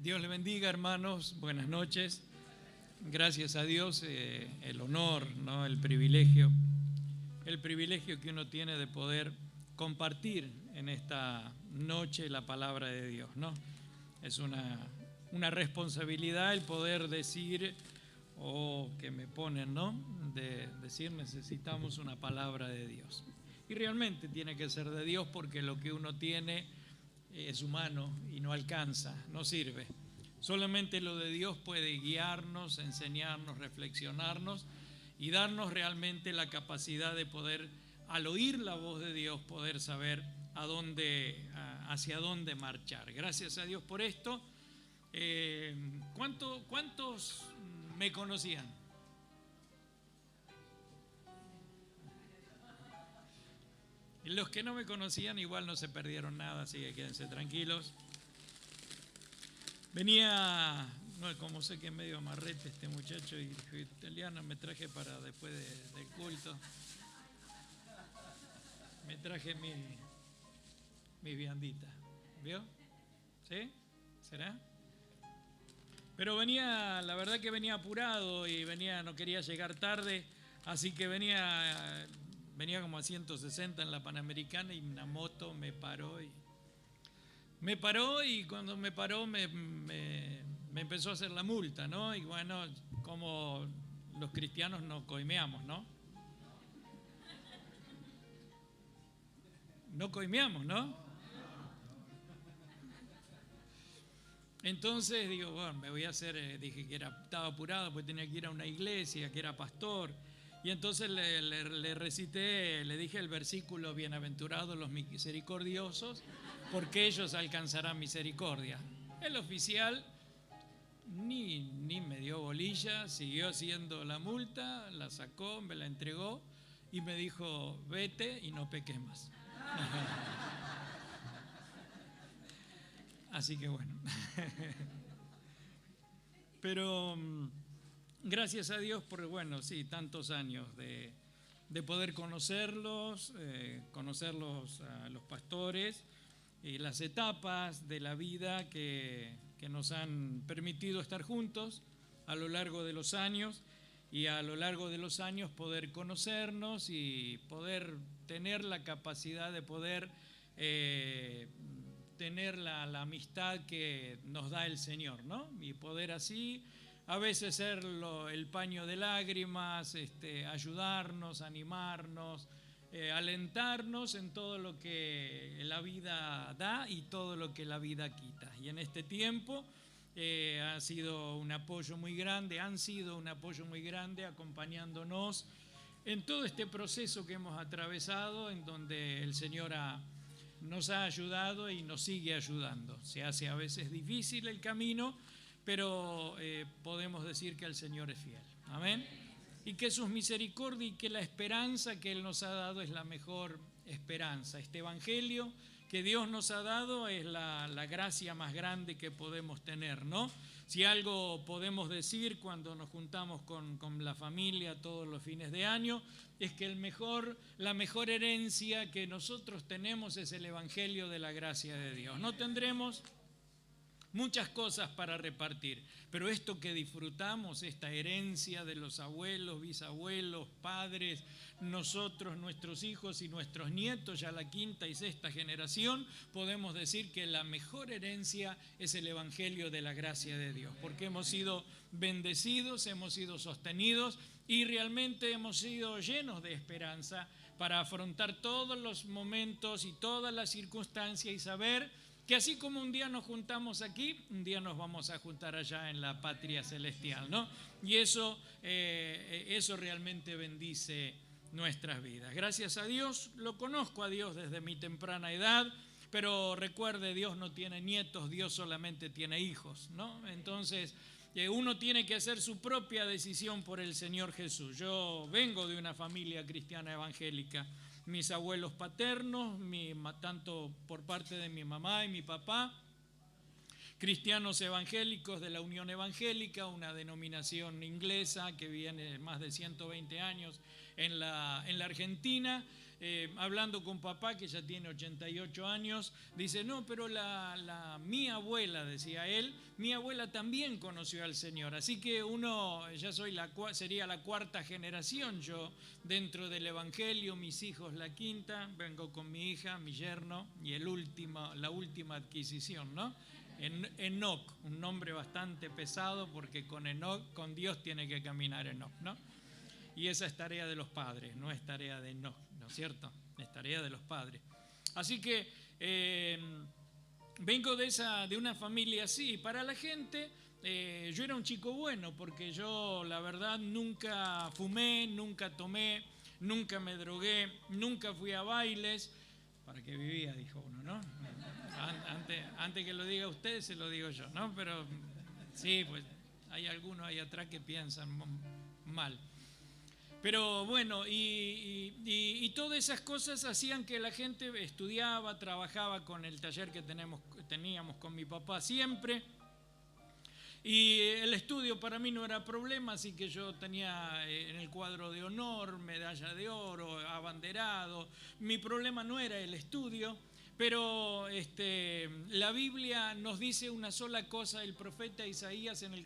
Dios le bendiga, hermanos. Buenas noches. Gracias a Dios, el honor, ¿no? El privilegio que uno tiene de poder compartir en esta noche la palabra de Dios, ¿no? Es una responsabilidad el poder decir, o que me ponen, ¿no? De decir, necesitamos una palabra de Dios. Y realmente tiene que ser de Dios, porque lo que uno tiene es humano y no alcanza, no sirve. Solamente lo de Dios puede guiarnos, enseñarnos, reflexionarnos y darnos realmente la capacidad de poder, al oír la voz de Dios, poder saber hacia dónde marchar. Gracias a Dios por esto. ¿Cuántos me conocían? Y los que no me conocían igual no se perdieron nada, así que quédense tranquilos. Venía, no, como sé que es medio amarrete este muchacho, y Eliana, me traje para después del culto. Me traje mi viandita. ¿Vio? ¿Sí? ¿Será? Pero venía, la verdad que venía apurado y no quería llegar tarde, así que venía como a 160 en la Panamericana y una moto me paró y cuando me paró me empezó a hacer la multa, ¿no? Y bueno, como los cristianos no coimeamos, ¿no? No coimeamos, ¿no? Entonces digo, bueno, me voy a hacer, dije que estaba apurado, pues tenía que ir a una iglesia, que era pastor. Y entonces le recité, le dije el versículo: bienaventurados los misericordiosos, porque ellos alcanzarán misericordia. El oficial ni me dio bolilla, siguió haciendo la multa, la sacó, me la entregó y me dijo: vete y no peques más. Así que bueno. Pero gracias a Dios por, bueno, sí, tantos años de poder conocerlos a los pastores, y las etapas de la vida que nos han permitido estar juntos a lo largo de los años, y a lo largo de los años poder conocernos y poder tener la capacidad de poder tener la amistad que nos da el Señor, ¿no? Y poder así, a veces ser el paño de lágrimas, ayudarnos, animarnos, alentarnos en todo lo que la vida da y todo lo que la vida quita. Y en este tiempo han sido un apoyo muy grande acompañándonos en todo este proceso que hemos atravesado, en donde el Señor nos ha ayudado y nos sigue ayudando. Se hace a veces difícil el camino, pero podemos decir que el Señor es fiel. Amén. Y que sus misericordias y que la esperanza que Él nos ha dado es la mejor esperanza. Este evangelio que Dios nos ha dado es la gracia más grande que podemos tener, ¿no? Si algo podemos decir cuando nos juntamos con la familia todos los fines de año, es que la mejor herencia que nosotros tenemos es el evangelio de la gracia de Dios. No tendremos muchas cosas para repartir, pero esto que disfrutamos, esta herencia de los abuelos, bisabuelos, padres, nosotros, nuestros hijos y nuestros nietos, ya la quinta y sexta generación, podemos decir que la mejor herencia es el evangelio de la gracia de Dios, porque hemos sido bendecidos, hemos sido sostenidos y realmente hemos sido llenos de esperanza para afrontar todos los momentos y todas las circunstancias, y saber que así como un día nos juntamos aquí, un día nos vamos a juntar allá en la patria celestial, ¿no? Y eso realmente bendice nuestras vidas. Gracias a Dios, lo conozco a Dios desde mi temprana edad, pero recuerde, Dios no tiene nietos, Dios solamente tiene hijos, ¿no? Entonces, uno tiene que hacer su propia decisión por el Señor Jesús. Yo vengo de una familia cristiana evangélica. Mis abuelos paternos, tanto por parte de mi mamá y mi papá, cristianos evangélicos de la Unión Evangélica, una denominación inglesa que viene más de 120 años en la Argentina. hablando con papá, que ya tiene 88 años, dice, no, pero mi abuela, decía él, mi abuela también conoció al Señor. Así que sería la cuarta generación yo dentro del Evangelio, mis hijos la quinta, vengo con mi hija, mi yerno y la última adquisición, ¿no? Enoc, un nombre bastante pesado porque con Dios tiene que caminar Enoc, ¿no? Y esa es tarea de los padres, no es tarea de Enoc, ¿no es cierto? Es tarea de los padres. Así que vengo de una familia así. Para la gente, yo era un chico bueno porque yo, la verdad, nunca fumé, nunca tomé, nunca me drogué, nunca fui a bailes. ¿Para qué vivía? Dijo uno, ¿no? Antes que lo diga usted, se lo digo yo, ¿no? Pero sí, pues hay algunos ahí atrás que piensan mal. Pero bueno, y todas esas cosas hacían que la gente estudiaba, trabajaba con el taller que teníamos con mi papá siempre. Y el estudio para mí no era problema, así que yo tenía en el cuadro de honor, medalla de oro, abanderado. Mi problema no era el estudio, pero la Biblia nos dice una sola cosa. El profeta Isaías en el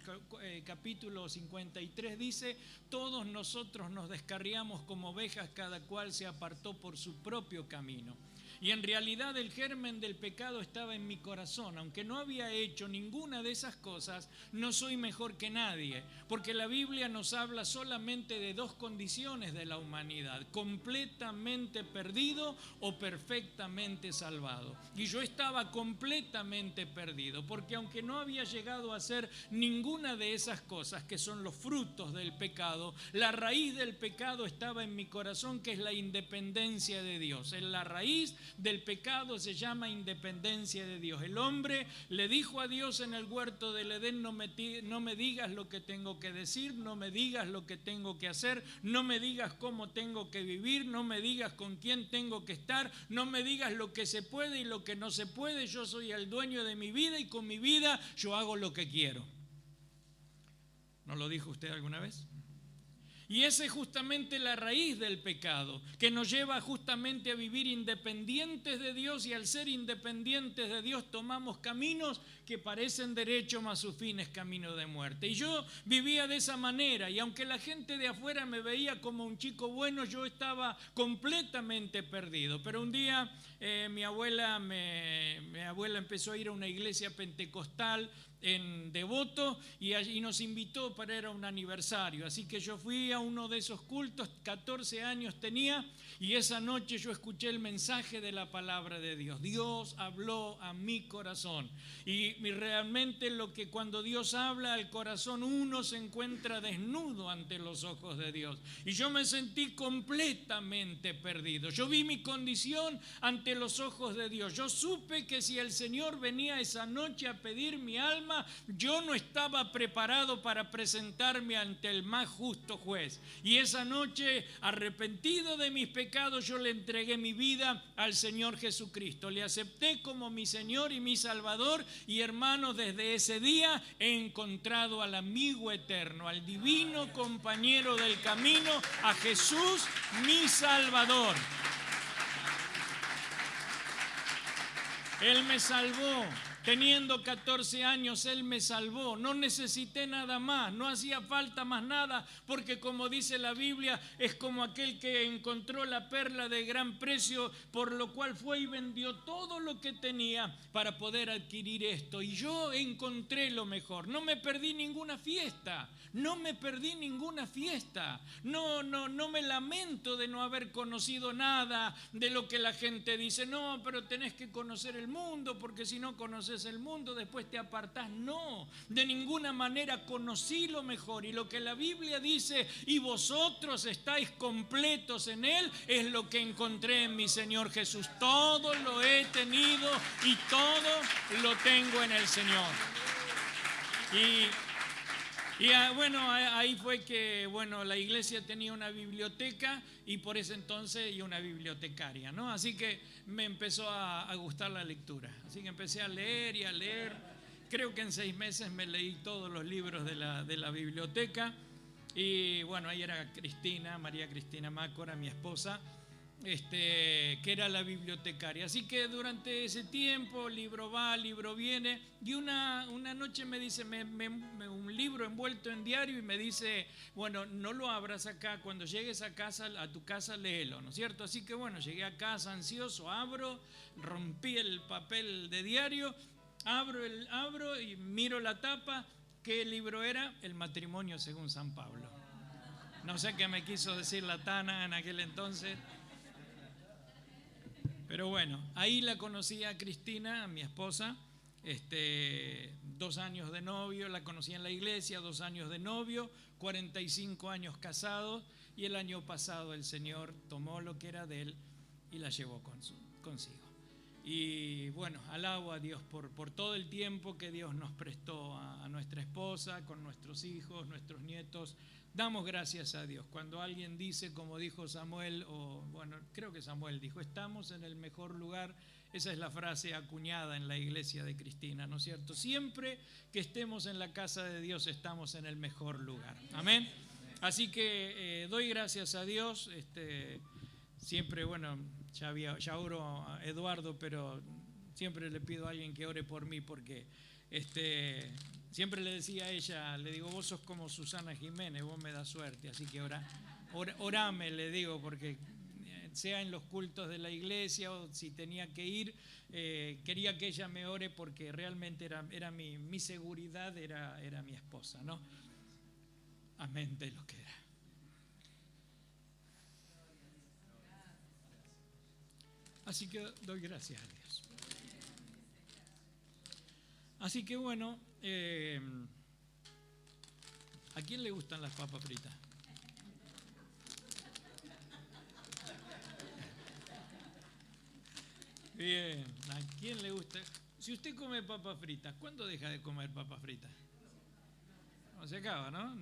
capítulo 53 dice, todos nosotros nos descarriamos como ovejas, cada cual se apartó por su propio camino. Y en realidad el germen del pecado estaba en mi corazón. Aunque no había hecho ninguna de esas cosas, no soy mejor que nadie. Porque la Biblia nos habla solamente de dos condiciones de la humanidad: completamente perdido o perfectamente salvado. Y yo estaba completamente perdido, porque aunque no había llegado a hacer ninguna de esas cosas que son los frutos del pecado, la raíz del pecado estaba en mi corazón, que es la independencia de Dios. En la raíz del pecado se llama independencia de Dios. El hombre le dijo a Dios en el huerto del Edén, no me digas lo que tengo que decir, no me digas lo que tengo que hacer, no me digas cómo tengo que vivir, no me digas con quién tengo que estar, no me digas lo que se puede y lo que no se puede. Yo soy el dueño de mi vida y con mi vida yo hago lo que quiero. ¿No lo dijo usted alguna vez? Y esa es justamente la raíz del pecado, que nos lleva justamente a vivir independientes de Dios, y al ser independientes de Dios tomamos caminos que parecen derecho, mas su fin es camino de muerte. Y yo vivía de esa manera, y aunque la gente de afuera me veía como un chico bueno, yo estaba completamente perdido. Pero un día mi abuela empezó a ir a una iglesia pentecostal en Devoto y nos invitó para ir a un aniversario. Así que yo fui a uno de esos cultos, 14 años tenía, y esa noche yo escuché el mensaje de la palabra de Dios. Dios habló a mi corazón, y realmente cuando Dios habla al corazón, uno se encuentra desnudo ante los ojos de Dios, y yo me sentí completamente perdido. Yo vi mi condición ante los ojos de Dios. Yo supe que si el Señor venía esa noche a pedir mi alma, yo no estaba preparado para presentarme ante el más justo juez. Y esa noche, arrepentido de mis pecados, yo le entregué mi vida al Señor Jesucristo. Le acepté como mi Señor y mi Salvador, y hermanos, desde ese día he encontrado al amigo eterno, al divino compañero del camino, a Jesús, mi Salvador. Él me salvó. Teniendo 14 años, Él me salvó. No necesité nada más, no hacía falta más nada, porque como dice la Biblia, es como aquel que encontró la perla de gran precio, por lo cual fue y vendió todo lo que tenía para poder adquirir esto. Y yo encontré lo mejor. No me perdí ninguna fiesta, no me perdí ninguna fiesta. No me lamento de no haber conocido nada de lo que la gente dice. No, pero tenés que conocer el mundo, porque si no conoces el mundo, después te apartás. No, de ninguna manera. Conocí lo mejor, y lo que la Biblia dice, y vosotros estáis completos en Él, es lo que encontré en mi Señor Jesús. Todo lo he tenido y todo lo tengo en el Señor. Y bueno, ahí fue que la iglesia tenía una biblioteca, y por ese entonces, y una bibliotecaria, ¿no? Así que me empezó a gustar la lectura. Así que empecé a leer y a leer. Creo que en 6 meses me leí todos los libros de la biblioteca. Y bueno, ahí era María Cristina Mácora, mi esposa. que era la bibliotecaria. Así que durante ese tiempo, libro va, libro viene, y una noche me dice, un libro envuelto en diario, y me dice, bueno, no lo abras acá, cuando llegues a casa, a tu casa, léelo, ¿no es cierto? Así que bueno, llegué a casa ansioso, abro, rompí el papel de diario, abro y miro la tapa. ¿Qué libro era? El matrimonio según San Pablo. No sé qué me quiso decir la Tana en aquel entonces. Pero bueno, ahí la conocí a Cristina, a mi esposa, 2 años de novio, la conocí en la iglesia, 2 años de novio, 45 años casados, y el año pasado el Señor tomó lo que era de él y la llevó consigo. Y bueno, alabo a Dios por todo el tiempo que Dios nos prestó a nuestra esposa, con nuestros hijos, nuestros nietos. Damos gracias a Dios. Cuando alguien dice, como dijo Samuel, o bueno, creo que Samuel dijo, estamos en el mejor lugar, esa es la frase acuñada en la iglesia de Cristina, ¿no es cierto? Siempre que estemos en la casa de Dios estamos en el mejor lugar. Amén. Así que doy gracias a Dios. Siempre, bueno, ya oro a Eduardo, pero siempre le pido a alguien que ore por mí porque siempre le decía a ella, le digo, vos sos como Susana Jiménez, vos me das suerte, así que orame, le digo, porque sea en los cultos de la iglesia o si tenía que ir, quería que ella me ore porque realmente era mi seguridad, era mi esposa, ¿no? Amén de lo que era. Así que doy gracias a Dios. Así que bueno, ¿a quién le gustan las papas fritas? Bien, ¿a quién le gusta? Si usted come papas fritas, ¿cuándo deja de comer papas fritas? No se acaba, ¿no?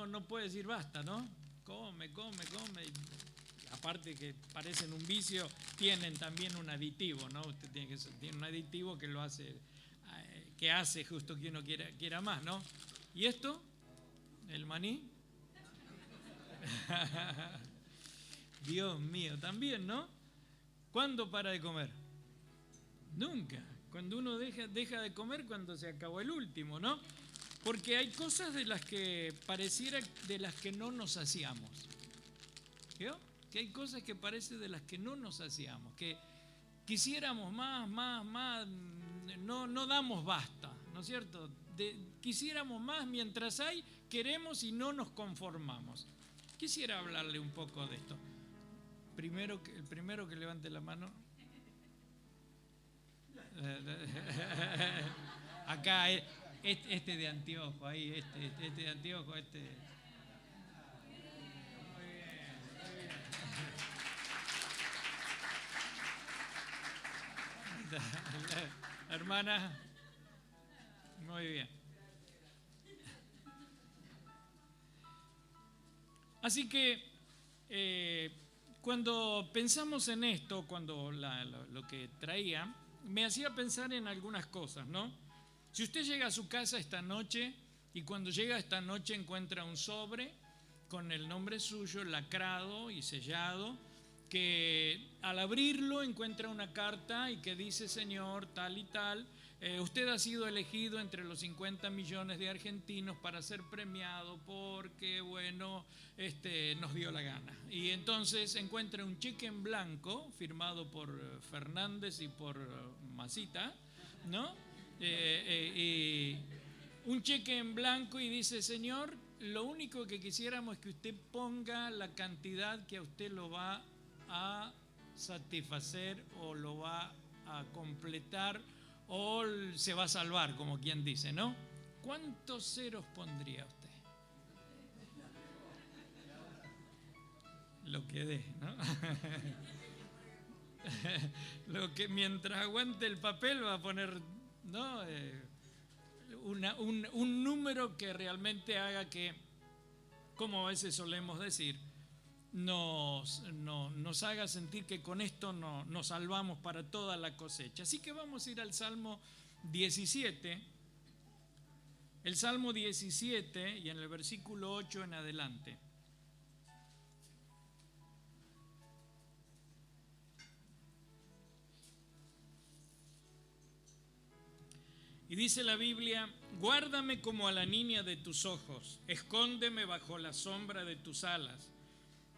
No puede decir basta, ¿no? Come. Aparte que parecen un vicio, tienen también un aditivo, ¿no? Usted tiene un aditivo que lo hace, que hace justo que uno quiera más, ¿no? ¿Y esto? ¿El maní? Dios mío, también, ¿no? ¿Cuándo para de comer? Nunca. Cuando uno deja de comer cuando se acabó el último, ¿no? Porque hay cosas de las que pareciera de las que no nos hacíamos. ¿Vio? Que hay cosas que parece de las que no nos hacíamos, que quisiéramos más, no damos basta, ¿no es cierto? Quisiéramos más, mientras hay, queremos y no nos conformamos. Quisiera hablarle un poco de esto. El primero que levante la mano. Acá, este de anteojo, ahí, este de anteojo, Muy bien. La hermana, muy bien. Así que cuando pensamos en esto, cuando lo que traía, me hacía pensar en algunas cosas, ¿no? Si usted llega a su casa esta noche y cuando llega esta noche encuentra un sobre con el nombre suyo lacrado y sellado, que al abrirlo encuentra una carta y que dice, señor, tal y tal, usted ha sido elegido entre los 50 millones de argentinos para ser premiado porque, bueno, nos dio la gana. Y entonces encuentra un cheque en blanco firmado por Fernández y por Masita, ¿no? Y un cheque en blanco y dice, señor, lo único que quisiéramos es que usted ponga la cantidad que a usted lo va a satisfacer o lo va a completar o se va a salvar, como quien dice, ¿no? ¿Cuántos ceros pondría usted? Lo que dé, ¿no? Lo que mientras aguante el papel va a poner, ¿no? Un número que realmente haga que, como a veces solemos decir, nos haga sentir que con esto nos salvamos para toda la cosecha. Así que vamos a ir al Salmo 17. El Salmo 17 y en el versículo 8 en adelante. Y dice la Biblia: guárdame como a la niña de tus ojos, escóndeme bajo la sombra de tus alas,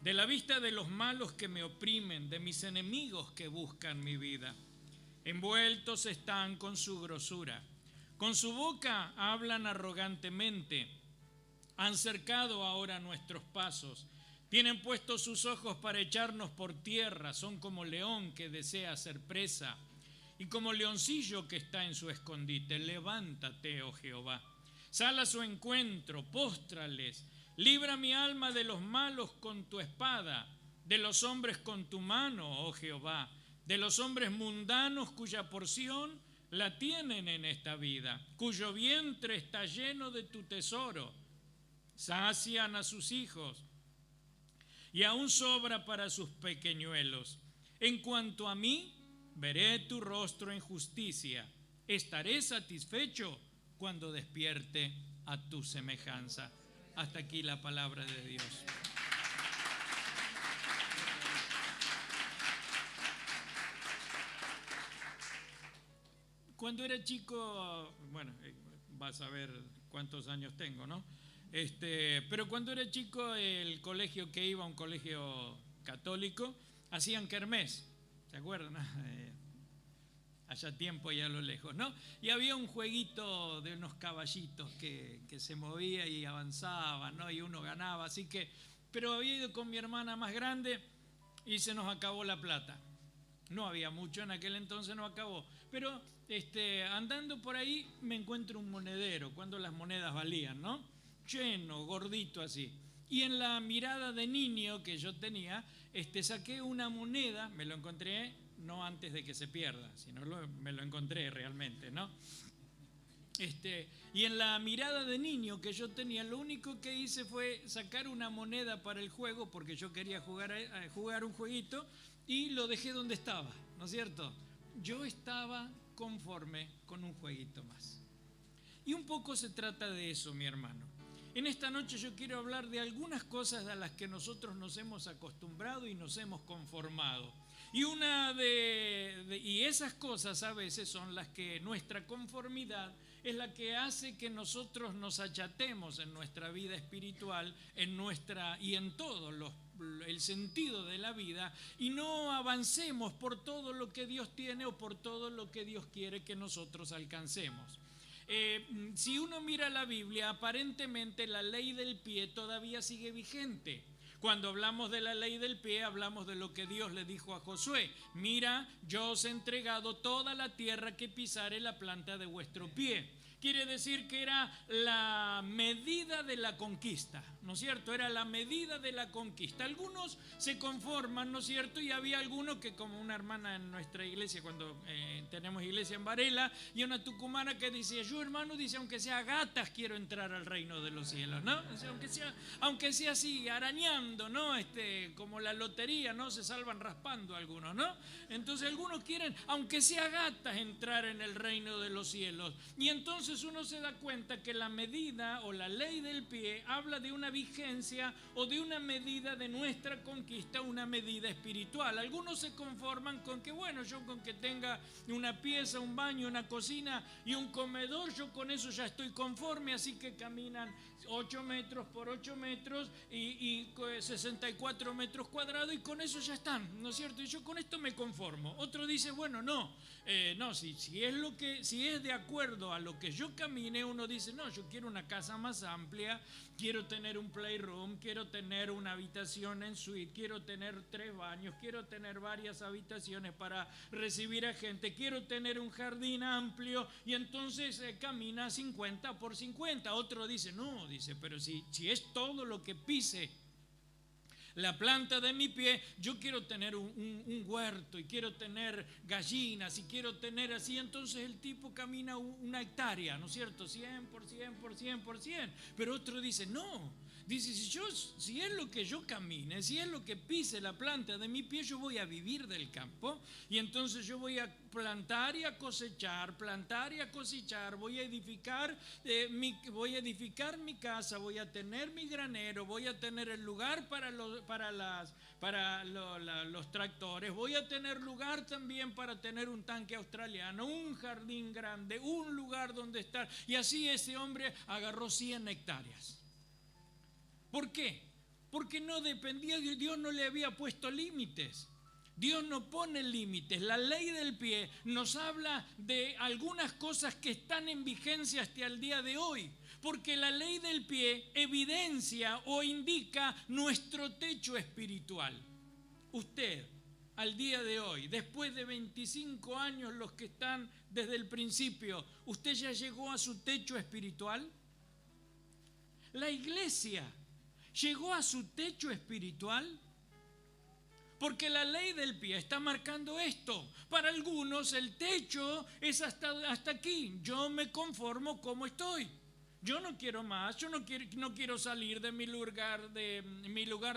de la vista de los malos que me oprimen, de mis enemigos que buscan mi vida. Envueltos están con su grosura, con su boca hablan arrogantemente, han cercado ahora nuestros pasos, tienen puestos sus ojos para echarnos por tierra, son como león que desea ser presa, y como leoncillo que está en su escondite. Levántate, oh Jehová, sal a su encuentro, póstrales, libra mi alma de los malos con tu espada, de los hombres con tu mano, oh Jehová, de los hombres mundanos cuya porción la tienen en esta vida, cuyo vientre está lleno de tu tesoro. Sacian a sus hijos y aún sobra para sus pequeñuelos. En cuanto a mí, veré tu rostro en justicia, estaré satisfecho cuando despierte a tu semejanza. Hasta aquí la palabra de Dios. Cuando era chico, bueno, vas a ver cuántos años tengo, ¿no? Pero cuando era chico, el colegio que iba, un colegio católico, hacían kermés, ¿se acuerdan? Allá tiempo y a lo lejos, ¿no? Y había un jueguito de unos caballitos que se movía y avanzaba, ¿no? Y uno ganaba, así que, pero había ido con mi hermana más grande y se nos acabó la plata. No había mucho en aquel entonces, no acabó. Pero andando por ahí me encuentro un monedero, cuando las monedas valían, ¿no? Lleno, gordito así. Y en la mirada de niño que yo tenía, saqué una moneda, me lo encontré no antes de que se pierda, sino me lo encontré realmente, ¿no? Y en la mirada de niño que yo tenía, lo único que hice fue sacar una moneda para el juego, porque yo quería jugar un jueguito, y lo dejé donde estaba, ¿no es cierto? Yo estaba conforme con un jueguito más. Y un poco se trata de eso, mi hermano. En esta noche yo quiero hablar de algunas cosas a las que nosotros nos hemos acostumbrado y nos hemos conformado. Y esas cosas a veces son las que nuestra conformidad es la que hace que nosotros nos achatemos en nuestra vida espiritual, y en todo el sentido de la vida, y no avancemos por todo lo que Dios tiene o por todo lo que Dios quiere que nosotros alcancemos. Si uno mira la Biblia, aparentemente la ley del pie todavía sigue vigente. Cuando hablamos de la ley del pie, hablamos de lo que Dios le dijo a Josué: mira, yo os he entregado toda la tierra que pisare la planta de vuestro pie. Quiere decir que era la medida de la conquista, ¿no es cierto? Era la medida de la conquista. Algunos se conforman, ¿no es cierto? Y había algunos que, como una hermana en nuestra iglesia, cuando tenemos iglesia en Varela, y una tucumana que decía: yo, hermano, dice, aunque sea gatas quiero entrar al reino de los cielos, ¿no? O sea, aunque sea así, arañando, ¿no? Como la lotería, ¿no? Se salvan raspando algunos, ¿no? Entonces algunos quieren, aunque sea gatas, entrar en el reino de los cielos. Y entonces uno se da cuenta que la medida o la ley del pie habla de una vigencia o de una medida de nuestra conquista, una medida espiritual. Algunos se conforman con que, bueno, yo con que tenga una pieza, un baño, una cocina y un comedor, yo con eso ya estoy conforme, así que caminan 8 metros por 8 metros y 64 metros cuadrados, y con eso ya están, ¿no es cierto? Y yo con esto me conformo. Otro dice, bueno, si es de acuerdo a lo que yo camine, uno dice, no, yo quiero una casa más amplia, quiero tener un playroom, quiero tener una habitación en suite, quiero tener 3 baños, quiero tener varias habitaciones para recibir a gente, quiero tener un jardín amplio, y entonces camina 50 por 50. Otro dice, no, pero si es todo lo que pise la planta de mi pie, yo quiero tener un huerto y quiero tener gallinas y quiero tener así. Entonces el tipo camina 1 hectárea, ¿no es cierto? 100 por 100 por 100 por 100. Pero otro dice, no, Dice, si es lo que yo camine, si es lo que pise la planta de mi pie, yo voy a vivir del campo, y entonces yo voy a plantar y a cosechar, plantar y a cosechar, voy a edificar mi casa, voy a tener mi granero, voy a tener el lugar para los tractores, voy a tener lugar también para tener un tanque australiano, un jardín grande, un lugar donde estar. Y así ese hombre agarró 100 hectáreas. ¿Por qué? Porque no dependía de Dios, no le había puesto límites. Dios no pone límites. La ley del pie nos habla de algunas cosas que están en vigencia hasta el día de hoy. Porque la ley del pie evidencia o indica nuestro techo espiritual. Usted, al día de hoy, después de 25 años, los que están desde el principio, ¿usted ya llegó a su techo espiritual? La iglesia llegó a su techo espiritual, porque la ley del pie está marcando esto. Para algunos el techo es hasta aquí. Yo me conformo como estoy. Yo no quiero más, yo no quiero salir de mi lugar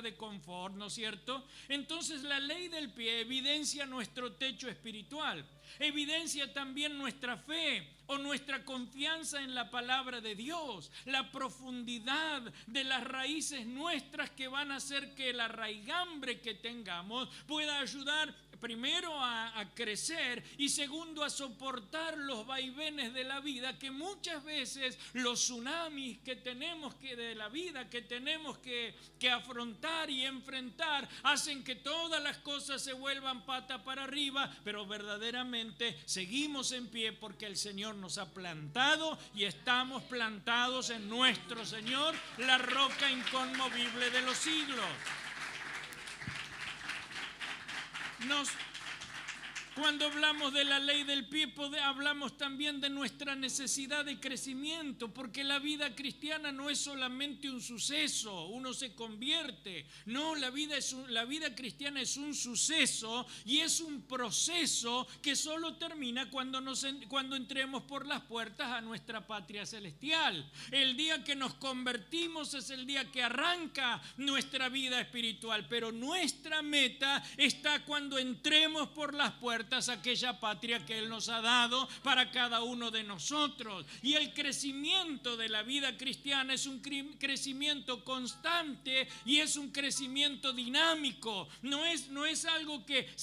de confort, ¿no es cierto? Entonces la ley del pie evidencia nuestro techo espiritual, evidencia también nuestra fe o nuestra confianza en la palabra de Dios, la profundidad de las raíces nuestras que van a hacer que la raigambre que tengamos pueda ayudar primero a crecer y segundo a soportar los vaivenes de la vida, que muchas veces los tsunamis que tenemos de la vida que tenemos que afrontar y enfrentar hacen que todas las cosas se vuelvan pata para arriba, pero verdaderamente seguimos en pie porque el Señor nos ha plantado y estamos plantados en nuestro Señor, la roca inconmovible de los siglos. Cuando hablamos de la ley del pie, hablamos también de nuestra necesidad de crecimiento, porque la vida cristiana no es solamente un suceso, uno se convierte. No, la vida cristiana es un suceso y es un proceso que solo termina cuando entremos por las puertas a nuestra patria celestial. El día que nos convertimos es el día que arranca nuestra vida espiritual, pero nuestra meta está cuando entremos por las puertas a aquella patria que Él nos ha dado para cada uno de nosotros. Y el crecimiento de la vida cristiana es un crecimiento constante y es un crecimiento dinámico. No es algo que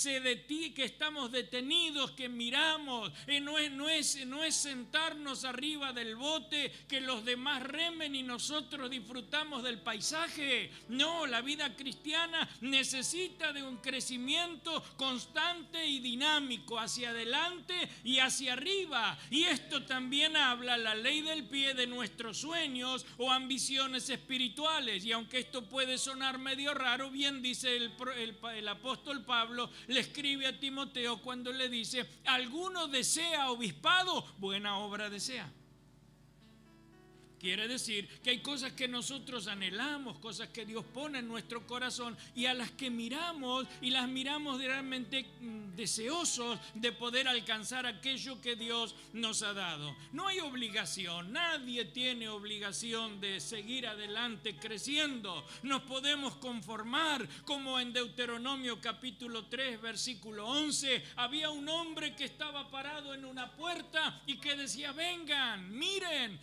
estamos detenidos, que miramos. No es sentarnos arriba del bote, que los demás remen y nosotros disfrutamos del paisaje. No, la vida cristiana necesita de un crecimiento constante y dinámico, hacia adelante y hacia arriba. Y esto también habla la ley del pie de nuestros sueños o ambiciones espirituales. Y aunque esto puede sonar medio raro, bien dice el apóstol Pablo, le escribe a Timoteo cuando le dice: ¿alguno desea obispado? Buena obra desea. Quiere decir que hay cosas que nosotros anhelamos, cosas que Dios pone en nuestro corazón y a las que miramos y las miramos realmente deseosos de poder alcanzar aquello que Dios nos ha dado. No hay obligación, nadie tiene obligación de seguir adelante creciendo. Nos podemos conformar, como en Deuteronomio capítulo 3 versículo 11, había un hombre que estaba parado en una puerta y que decía: vengan, miren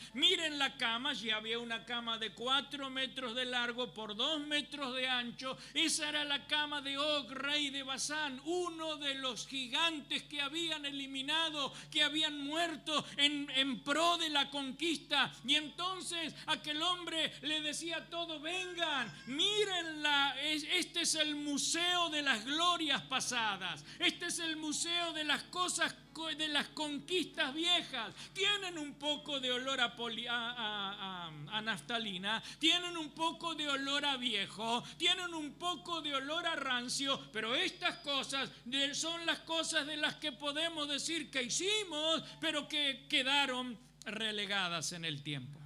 la cama. Y había una cama de 4 metros de largo por 2 metros de ancho. Esa era la cama de Og, rey de Basán, uno de los gigantes que habían eliminado, que habían muerto en pro de la conquista. Y entonces aquel hombre le decía a todos: vengan, mírenla, este es el museo de las glorias pasadas, este es el museo de las cosas, de las conquistas viejas. Tienen un poco de olor a naftalina, tienen un poco de olor a viejo, tienen un poco de olor a rancio, pero estas cosas son las cosas de las que podemos decir que hicimos, pero que quedaron relegadas en el tiempo.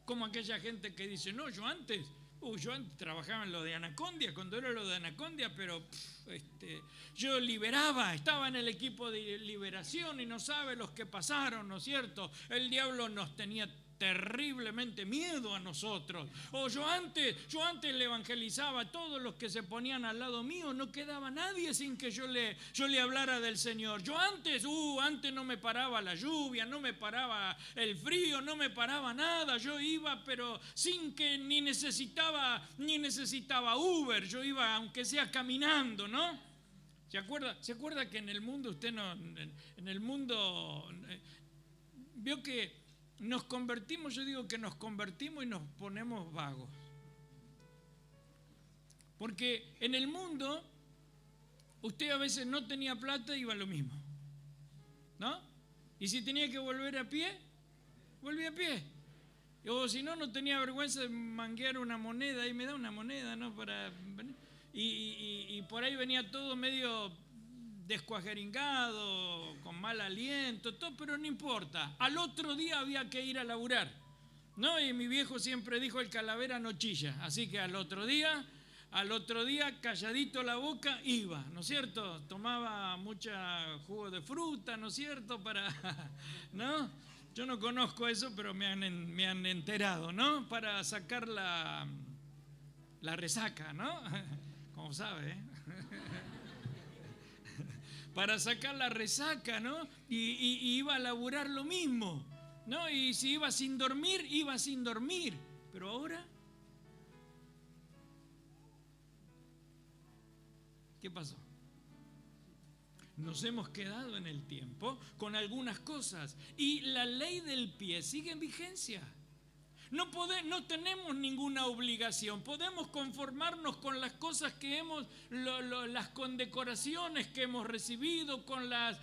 Como aquella gente que dice: no, yo antes trabajaba en lo de Anacondia, cuando era lo de Anacondia, pero yo estaba en el equipo de liberación y no sabe los que pasaron, ¿no es cierto? El diablo nos tenía terriblemente miedo a nosotros. O yo antes le evangelizaba a todos los que se ponían al lado mío, no quedaba nadie sin que yo le hablara del Señor. Yo antes no me paraba la lluvia, no me paraba el frío, no me paraba nada. Yo iba, pero sin que ni necesitaba Uber, yo iba aunque sea caminando, ¿no? ¿Se acuerda que en el mundo vio que nos convertimos? Yo digo que nos convertimos y nos ponemos vagos. Porque en el mundo usted a veces no tenía plata y iba lo mismo, ¿no? Y si tenía que volver a pie, volvía a pie. O si no tenía vergüenza de manguear una moneda, y me da una moneda, ¿no? Y por ahí venía todo medio descuajeringado, con mal aliento, todo, pero no importa. Al otro día había que ir a laburar, ¿no? Y mi viejo siempre dijo: el calavera no chilla. Así que al otro día, calladito la boca, iba, ¿no es cierto? Tomaba mucha jugo de fruta, ¿no es cierto? ¿No? Yo no conozco eso, pero me han enterado, ¿no? Para sacar la resaca, ¿no? Como sabe, ¿eh? Para sacar la resaca, ¿no? Y iba a laburar lo mismo, ¿no? Y si iba sin dormir, iba sin dormir. Pero ahora, ¿qué pasó? Nos hemos quedado en el tiempo con algunas cosas y la ley del pie sigue en vigencia. No tenemos ninguna obligación, podemos conformarnos con las cosas que las condecoraciones que hemos recibido, con las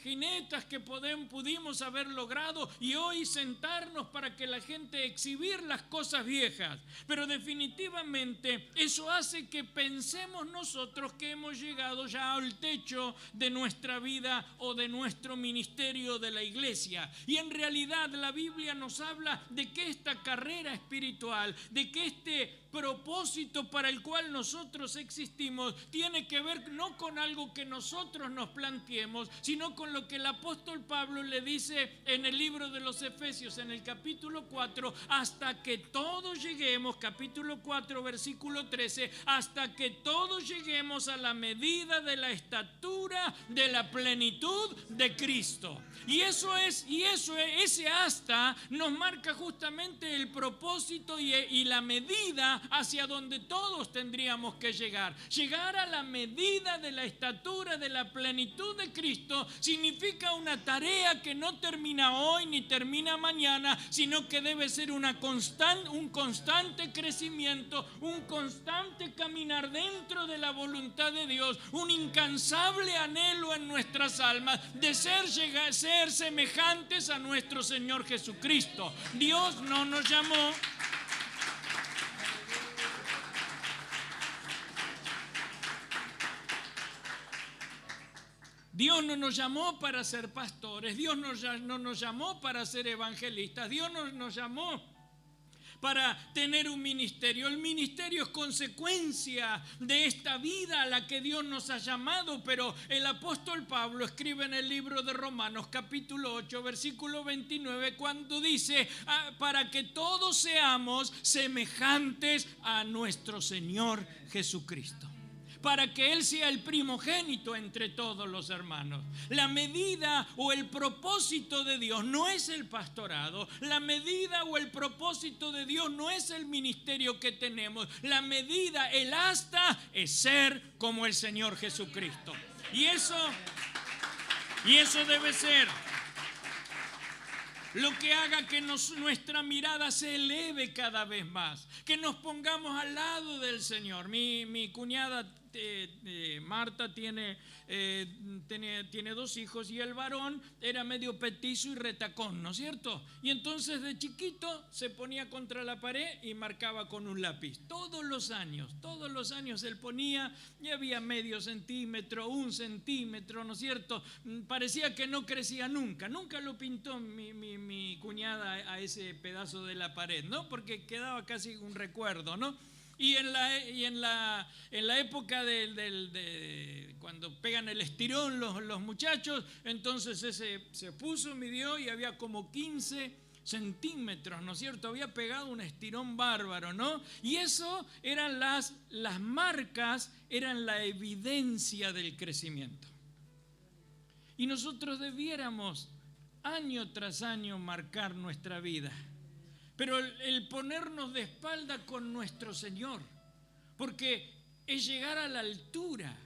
jinetas que pudimos haber logrado, y hoy sentarnos para que la gente exhibir las cosas viejas. Pero definitivamente eso hace que pensemos nosotros que hemos llegado ya al techo de nuestra vida o de nuestro ministerio de la iglesia. Y en realidad la Biblia nos habla de que esta carrera espiritual, de que este propósito para el cual nosotros existimos tiene que ver no con algo que nosotros nos planteemos, sino con lo que el apóstol Pablo le dice en el libro de los Efesios, en el capítulo 4, hasta que todos lleguemos, capítulo 4, versículo 13, hasta que todos lleguemos a la medida de la estatura de la plenitud de Cristo. Y ese hasta nos marca justamente el propósito y la medida hacia donde todos tendríamos que llegar. Llegar a la medida de la estatura de la plenitud de Cristo significa una tarea que no termina hoy ni termina mañana, sino que debe ser un constante crecimiento, un constante caminar dentro de la voluntad de Dios, un incansable anhelo en nuestras almas de ser semejantes a nuestro Señor Jesucristo. Dios no nos llamó para ser pastores, Dios no nos llamó para ser evangelistas, Dios no nos llamó para tener un ministerio. El ministerio es consecuencia de esta vida a la que Dios nos ha llamado, pero el apóstol Pablo escribe en el libro de Romanos capítulo 8 versículo 29 cuando dice: para que todos seamos semejantes a nuestro Señor Jesucristo, para que Él sea el primogénito entre todos los hermanos. La medida o el propósito de Dios no es el pastorado, la medida o el propósito de Dios no es el ministerio que tenemos, la medida, el hasta, es ser como el Señor Jesucristo. Y eso debe ser lo que haga que nuestra mirada se eleve cada vez más, que nos pongamos al lado del Señor. Mi cuñada Marta tiene 2 hijos y el varón era medio petizo y retacón, ¿no es cierto? Y entonces de chiquito se ponía contra la pared y marcaba con un lápiz. Todos los años él ponía y había medio centímetro, 1 centímetro, ¿no es cierto? Parecía que no crecía nunca lo pintó mi cuñada a ese pedazo de la pared, ¿no? Porque quedaba casi un recuerdo, ¿no? Y en la época de cuando pegan el estirón los muchachos, entonces ese se puso, midió y había como 15 centímetros, ¿no es cierto? Había pegado un estirón bárbaro, ¿no? Y eso eran las marcas, eran la evidencia del crecimiento. Y nosotros debiéramos año tras año marcar nuestra vida. Pero el ponernos de espalda con nuestro Señor, porque es llegar a la altura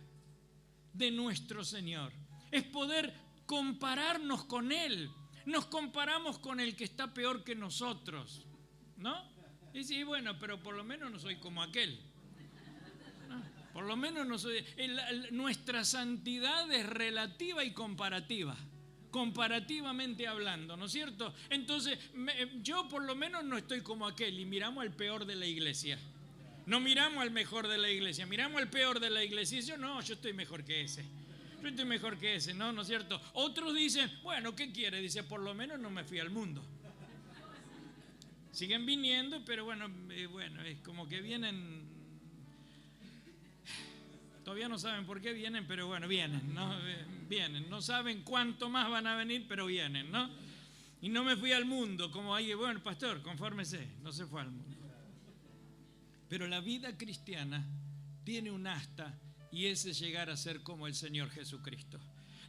de nuestro Señor, es poder compararnos con Él. Nos comparamos con el que está peor que nosotros, ¿no? Y sí, bueno, pero por lo menos no soy como aquel. ¿No? Por lo menos no soy. Nuestra santidad es relativa y comparativa. Comparativamente hablando, ¿no es cierto? Entonces, yo por lo menos no estoy como aquel y miramos al peor de la iglesia. No miramos al mejor de la iglesia, miramos al peor de la iglesia y yo estoy mejor que ese. Yo estoy mejor que ese, ¿no es cierto? Otros dicen, bueno, ¿qué quiere? Dice, por lo menos no me fui al mundo. Siguen viniendo, pero bueno, es como que vienen. Todavía no saben por qué vienen, pero bueno, vienen, ¿no? Vienen. No saben cuánto más van a venir, pero vienen, ¿no? Y no me fui al mundo, como ahí, bueno, pastor, confórmese, no se fue al mundo. Pero la vida cristiana tiene un asta, y ese es llegar a ser como el Señor Jesucristo.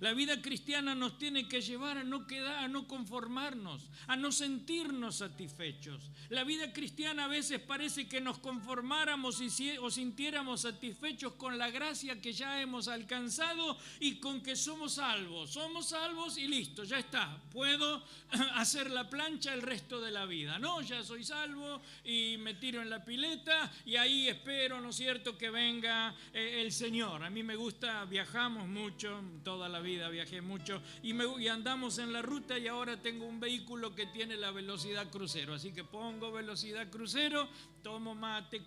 La vida cristiana nos tiene que llevar a no quedar, a no conformarnos, a no sentirnos satisfechos. La vida cristiana a veces parece que nos conformáramos o sintiéramos satisfechos con la gracia que ya hemos alcanzado y con que somos salvos. Somos salvos y listo, ya está. Puedo hacer la plancha el resto de la vida. No, ya soy salvo y me tiro en la pileta y ahí espero, ¿no es cierto?, que venga el Señor. A mí me gusta, viajamos mucho, toda la vida viajé mucho y andamos en la ruta y ahora tengo un vehículo que tiene la velocidad crucero, así que pongo velocidad crucero, tomo mate,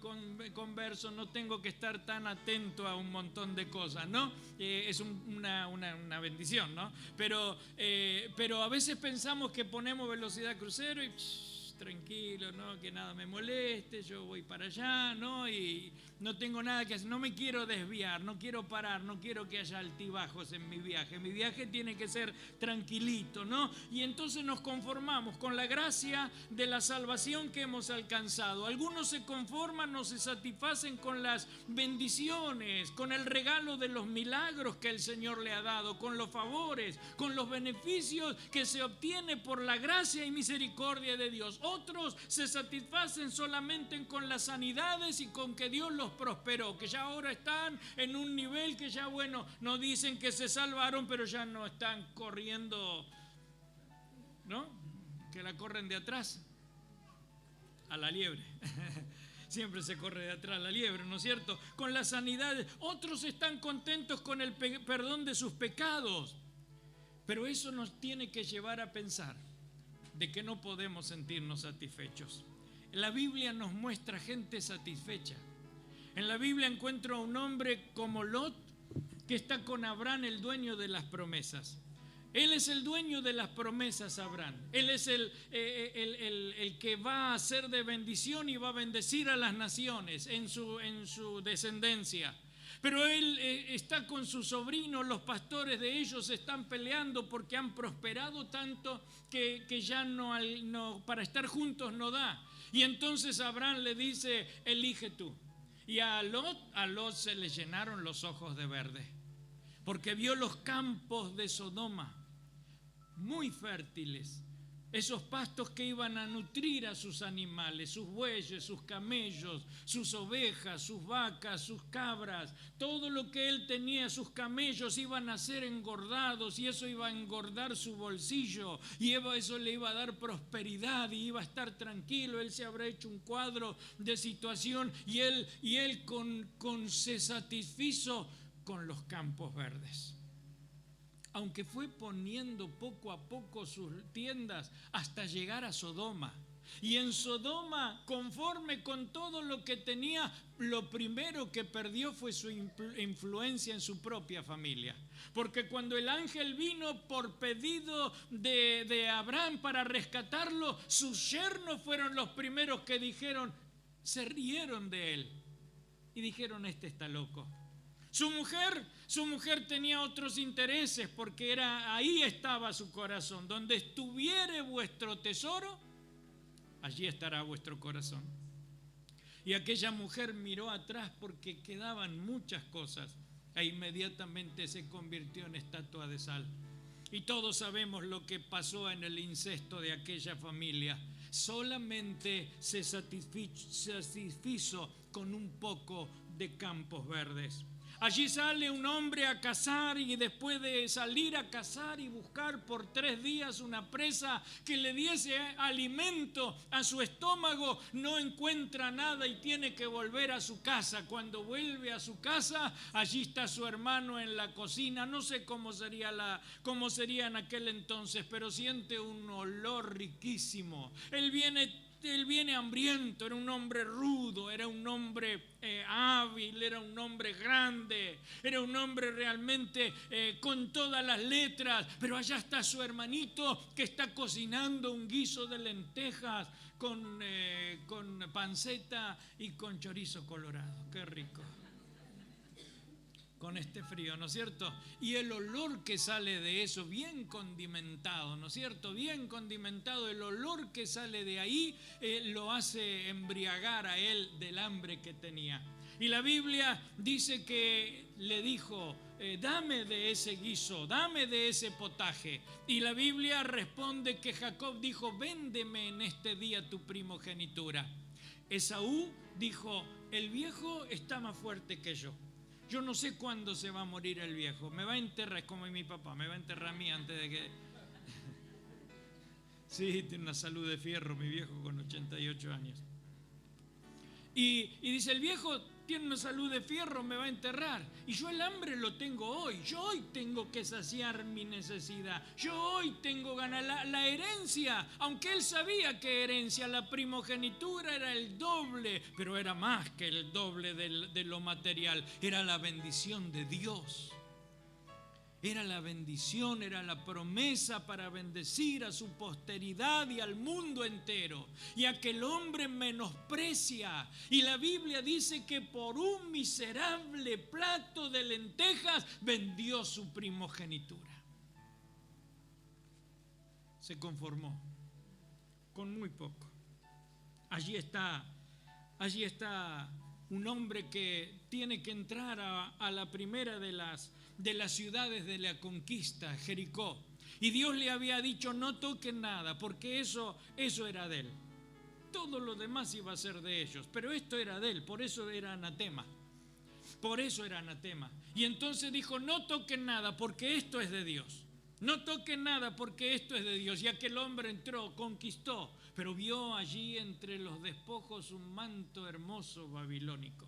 converso, no tengo que estar tan atento a un montón de cosas, ¿no? Es una bendición, ¿no? Pero a veces pensamos que ponemos velocidad crucero y tranquilo, ¿no? Que nada me moleste, yo voy para allá, ¿no? Y no tengo nada que hacer, no me quiero desviar, no quiero parar, no quiero que haya altibajos en mi viaje. Mi viaje tiene que ser tranquilito, ¿no? Y entonces nos conformamos con la gracia de la salvación que hemos alcanzado. Algunos se conforman, no se satisfacen con las bendiciones, con el regalo de los milagros que el Señor le ha dado, con los favores, con los beneficios que se obtiene por la gracia y misericordia de Dios. Otros se satisfacen solamente con las sanidades y con que Dios los prosperó, que ya ahora están en un nivel que ya, bueno, no dicen que se salvaron, pero ya no están corriendo, ¿no? Que la corren de atrás a la liebre. Siempre se corre de atrás la liebre, ¿no es cierto? Con las sanidades. Otros están contentos con el perdón de sus pecados. Pero eso nos tiene que llevar a pensar de que no podemos sentirnos satisfechos. La Biblia nos muestra gente satisfecha. En la Biblia encuentro a un hombre como Lot que está con Abraham, el dueño de las promesas. Él es el dueño de las promesas, Abraham. Él es el que va a ser de bendición y va a bendecir a las naciones en su descendencia. Pero él está con su sobrino, los pastores de ellos están peleando porque han prosperado tanto que ya no, para estar juntos no da. Y entonces Abraham le dice, elige tú. Y a Lot se le llenaron los ojos de verde, porque vio los campos de Sodoma, muy fértiles, esos pastos que iban a nutrir a sus animales, sus bueyes, sus camellos, sus ovejas, sus vacas, sus cabras, todo lo que él tenía, sus camellos iban a ser engordados y eso iba a engordar su bolsillo y eso le iba a dar prosperidad y iba a estar tranquilo. Él se habrá hecho un cuadro de situación y él se satisfizo con los campos verdes. Aunque fue poniendo poco a poco sus tiendas hasta llegar a Sodoma. Y en Sodoma, conforme con todo lo que tenía, lo primero que perdió fue su influencia en su propia familia. Porque cuando el ángel vino por pedido de Abraham para rescatarlo, sus yernos fueron los primeros que se rieron de él. Y dijeron, este está loco. Su mujer tenía otros intereses porque ahí estaba su corazón. Donde estuviere vuestro tesoro, allí estará vuestro corazón. Y aquella mujer miró atrás porque quedaban muchas cosas e inmediatamente se convirtió en estatua de sal. Y todos sabemos lo que pasó en el incesto de aquella familia. Solamente se satisfizo con un poco de campos verdes. Allí sale un hombre a cazar y después de salir a cazar y buscar por 3 días una presa que le diese alimento a su estómago, no encuentra nada y tiene que volver a su casa. Cuando vuelve a su casa, allí está su hermano en la cocina. No sé cómo sería en aquel entonces, pero siente un olor riquísimo. Él viene hambriento, era un hombre rudo, era un hombre hábil, era un hombre grande, era un hombre realmente con todas las letras, pero allá está su hermanito que está cocinando un guiso de lentejas con panceta y con chorizo colorado. Qué rico. Con este frío, ¿no es cierto? Y el olor que sale de eso, bien condimentado, ¿no es cierto? Bien condimentado, el olor que sale de ahí lo hace embriagar a él del hambre que tenía. Y la Biblia dice que le dijo, dame de ese guiso, dame de ese potaje. Y la Biblia responde que Jacob dijo, véndeme en este día tu primogenitura. Esaú dijo, el viejo está más fuerte que yo. Yo no sé cuándo se va a morir el viejo. Me va a enterrar, es como mi papá, me va a enterrar a mí antes de que... Sí, tiene una salud de fierro mi viejo con 88 años. Y dice, el viejo tiene una salud de fierro, me va a enterrar. Y yo el hambre lo tengo hoy. Yo hoy tengo que saciar mi necesidad. Yo hoy tengo ganas. La herencia, aunque él sabía que herencia, la primogenitura era el doble, pero era más que el doble de lo material. Era la bendición de Dios. Era la bendición, era la promesa para bendecir a su posteridad y al mundo entero. Y aquel hombre menosprecia. Y la Biblia dice que por un miserable plato de lentejas vendió su primogenitura. Se conformó con muy poco. Allí está un hombre que tiene que entrar a la primera de las ciudades de la conquista, Jericó. Y Dios le había dicho, no toquen nada, porque eso era de él. Todo lo demás iba a ser de ellos, pero esto era de él, por eso era anatema. Por eso era anatema. Y entonces dijo, no toquen nada, porque esto es de Dios. No toquen nada, porque esto es de Dios. Y aquel hombre entró, conquistó, pero vio allí entre los despojos un manto hermoso babilónico,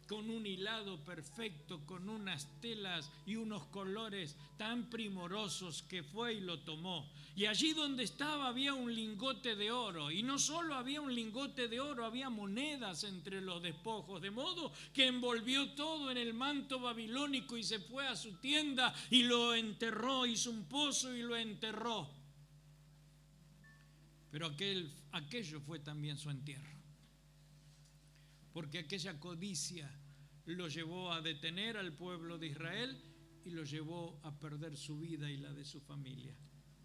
con un hilado perfecto, con unas telas y unos colores tan primorosos, que fue y lo tomó. Y allí donde estaba había un lingote de oro, y no solo había un lingote de oro, había monedas entre los despojos, de modo que envolvió todo en el manto babilónico y se fue a su tienda y lo enterró, hizo un pozo y lo enterró. Pero aquello fue también su entierro, porque aquella codicia lo llevó a detener al pueblo de Israel y lo llevó a perder su vida y la de su familia.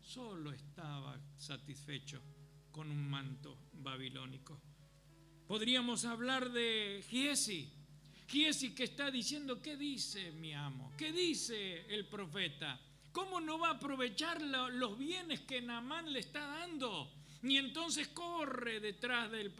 Solo estaba satisfecho con un manto babilónico. Podríamos hablar de Giesi que está diciendo, ¿qué dice mi amo? ¿Qué dice el profeta? ¿Cómo no va a aprovechar los bienes que Naamán le está dando? Y entonces corre detrás del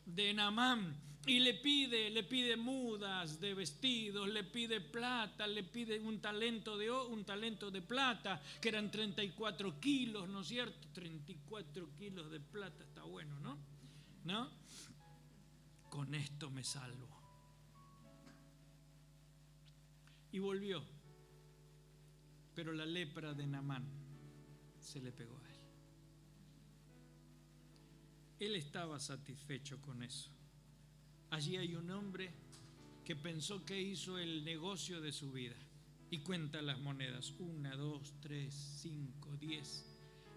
de Naamán y le pide mudas de vestidos, le pide plata, le pide un talento de plata, que eran 34 kilos, ¿no es cierto? 34 kilos de plata, está bueno, ¿no? Con esto me salvo. Y volvió, pero la lepra de Naamán se le pegó a él. Él estaba satisfecho con eso. Allí hay un hombre que pensó que hizo el negocio de su vida y cuenta las monedas: 1, 2, 3, 5, 10,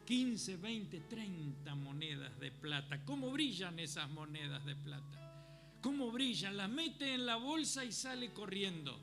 15, 20, 30 monedas de plata. ¿Cómo brillan esas monedas de plata? ¿Cómo brillan? Las mete en la bolsa y sale corriendo.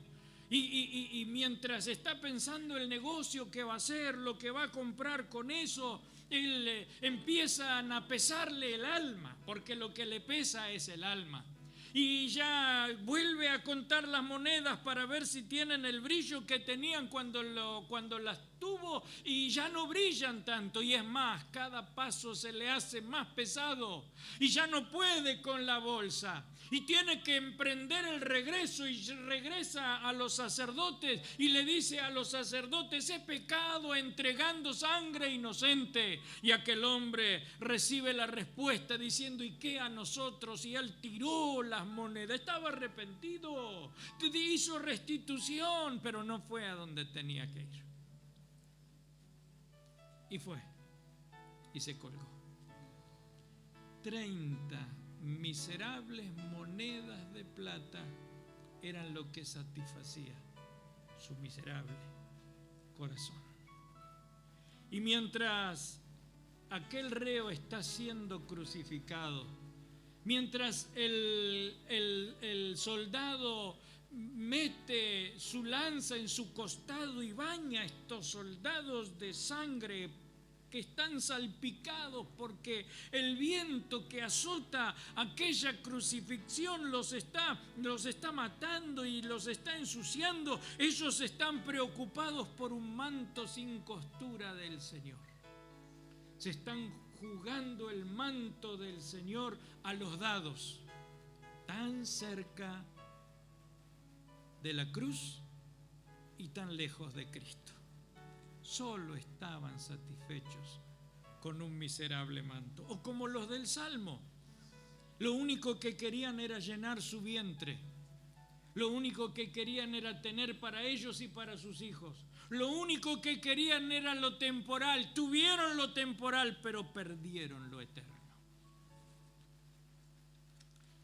Y mientras está pensando el negocio que va a hacer, lo que va a comprar con eso, empiezan a pesarle el alma, porque lo que le pesa es el alma. Y ya vuelve a contar las monedas para ver si tienen el brillo que tenían cuando las tuvo, y ya no brillan tanto. Y es más, cada paso se le hace más pesado y ya no puede con la bolsa. Y tiene que emprender el regreso, y regresa a los sacerdotes y le dice a los sacerdotes: he pecado entregando sangre inocente. Y aquel hombre recibe la respuesta diciendo: ¿y qué a nosotros? Y él tiró las monedas, estaba arrepentido, hizo restitución, pero no fue a donde tenía que ir. Y fue y se colgó. 30 miserables monedas de plata eran lo que satisfacía su miserable corazón. Y mientras aquel reo está siendo crucificado, mientras el soldado mete su lanza en su costado y baña a estos soldados de sangre que están salpicados porque el viento que azota aquella crucifixión los está matando y los está ensuciando, ellos están preocupados por un manto sin costura del Señor. Se están jugando el manto del Señor a los dados, tan cerca de la cruz y tan lejos de Cristo. Solo estaban satisfechos con un miserable manto. O como los del Salmo, lo único que querían era llenar su vientre. Lo único que querían era tener para ellos y para sus hijos. Lo único que querían era lo temporal. Tuvieron lo temporal, pero perdieron lo eterno.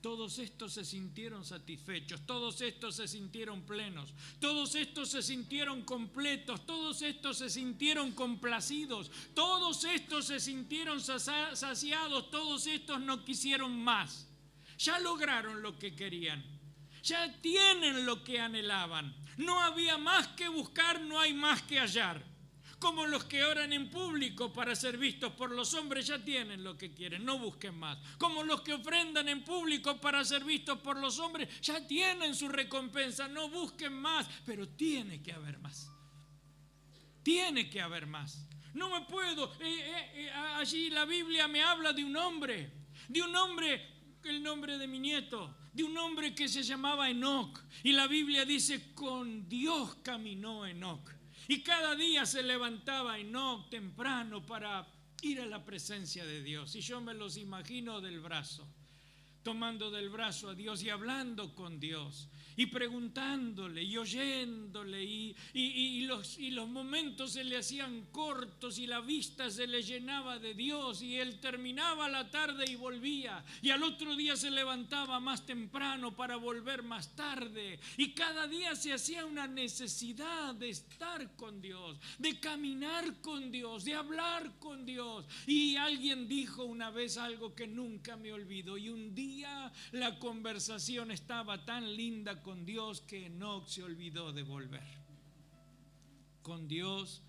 Todos estos se sintieron satisfechos, todos estos se sintieron plenos, todos estos se sintieron completos, todos estos se sintieron complacidos, todos estos se sintieron saciados, todos estos no quisieron más. Ya lograron lo que querían, ya tienen lo que anhelaban. No había más que buscar, no hay más que hallar. Como los que oran en público para ser vistos por los hombres, ya tienen lo que quieren, no busquen más. Como los que ofrendan en público para ser vistos por los hombres, ya tienen su recompensa, no busquen más. Pero tiene que haber más. Tiene que haber más. No me puedo. Allí la Biblia me habla de un hombre, el nombre de mi nieto, de un hombre que se llamaba Enoc. Y la Biblia dice: con Dios caminó Enoc. Y cada día se levantaba Enoc temprano para ir a la presencia de Dios. Y yo me los imagino del brazo, tomando del brazo a Dios y hablando con Dios y preguntándole y oyéndole, y los momentos se le hacían cortos y la vista se le llenaba de Dios, y él terminaba la tarde y volvía, y al otro día se levantaba más temprano para volver más tarde, y cada día se hacía una necesidad de estar con Dios, de caminar con Dios, de hablar con Dios. Y alguien dijo una vez algo que nunca me olvido, y un día la conversación estaba tan linda con Dios que Enoc se olvidó de volver. Con Dios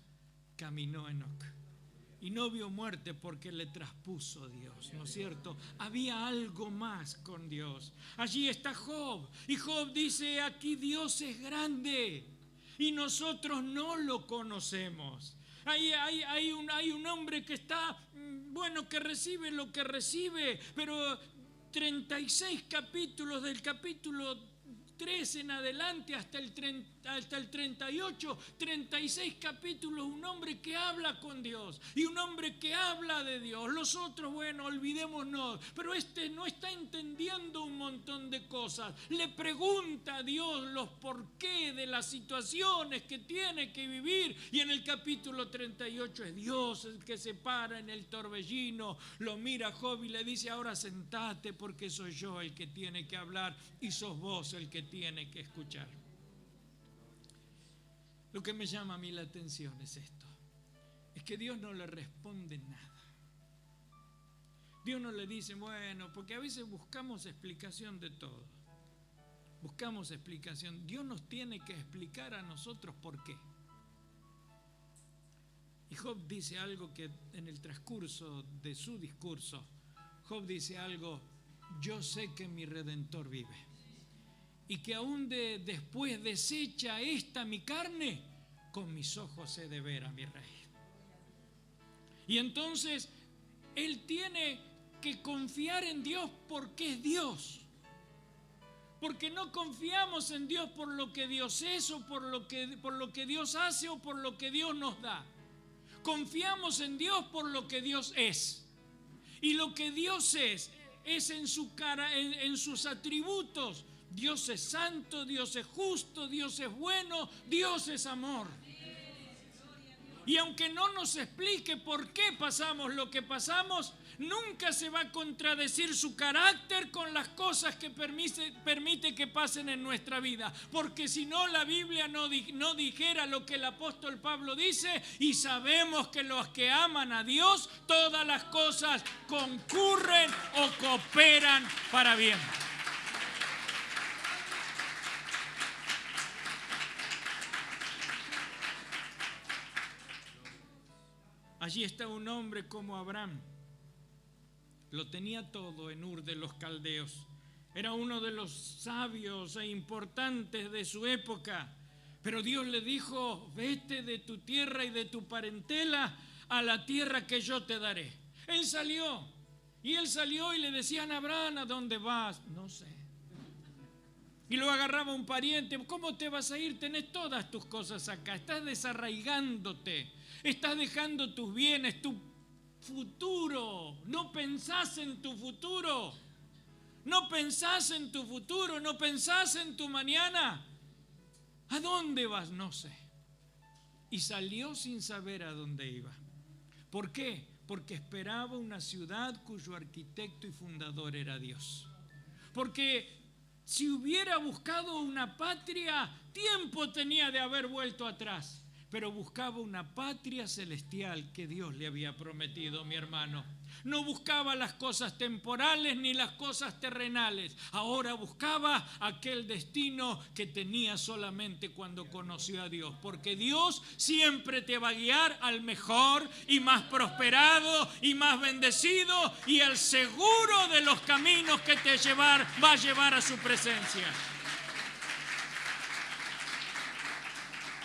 caminó Enoc y no vio muerte porque le traspuso Dios, ¿no es cierto? Había algo más con Dios. Allí está Job, y Job dice: aquí Dios es grande y nosotros no lo conocemos. Hay un hombre que está, que recibe lo que recibe, pero 36 capítulos, del capítulo 3 en adelante hasta el 38, 36 capítulos, un hombre que habla con Dios y un hombre que habla de Dios. Los otros, olvidémonos, pero este no está entendiendo un montón de cosas. Le pregunta a Dios los porqué de las situaciones que tiene que vivir, y en el capítulo 38 es Dios el que se para en el torbellino, lo mira a Job y le dice: ahora sentate, porque soy yo el que tiene que hablar y sos vos el que tiene que escuchar. Lo que me llama a mí la atención es esto: es que Dios no le responde nada. Dios no le dice, porque a veces buscamos explicación de todo. buscamos explicación. Dios nos tiene que explicar a nosotros por qué. Y Job dice algo que en el transcurso de su discurso, Job dice algo: yo sé que mi Redentor vive, y que aún después desecha esta mi carne, con mis ojos he de ver a mi Rey. Y entonces él tiene que confiar en Dios porque es Dios. Porque no confiamos en Dios por lo que Dios es, o por lo que Dios hace, o por lo que Dios nos da. Confiamos en Dios por lo que Dios es. Y lo que Dios es en su cara, en sus atributos. Dios es santo, Dios es justo, Dios es bueno, Dios es amor. Y aunque no nos explique por qué pasamos lo que pasamos, nunca se va a contradecir su carácter con las cosas que permite que pasen en nuestra vida. Porque si no, la Biblia no dijera lo que el apóstol Pablo dice: y sabemos que los que aman a Dios, todas las cosas concurren o cooperan para bien. Allí está un hombre como Abraham. Lo tenía todo en Ur de los Caldeos. Era uno de los sabios e importantes de su época. Pero Dios le dijo: vete de tu tierra y de tu parentela a la tierra que yo te daré. Él salió y le decían: Abraham, ¿a dónde vas? No sé. Y lo agarraba un pariente: ¿cómo te vas a ir? Tenés todas tus cosas acá, estás desarraigándote, estás dejando tus bienes, tu futuro. No pensás en tu futuro, no pensás en tu futuro, no pensás en tu mañana. ¿A dónde vas? No sé. Y salió sin saber a dónde iba. ¿Por qué? Porque esperaba una ciudad cuyo arquitecto y fundador era Dios. Porque si hubiera buscado una patria, tiempo tenía de haber vuelto atrás. Pero buscaba una patria celestial que Dios le había prometido, mi hermano. No buscaba las cosas temporales ni las cosas terrenales. Ahora buscaba aquel destino que tenía solamente cuando conoció a Dios. Porque Dios siempre te va a guiar al mejor y más prosperado y más bendecido y al seguro de los caminos que va a llevar a su presencia.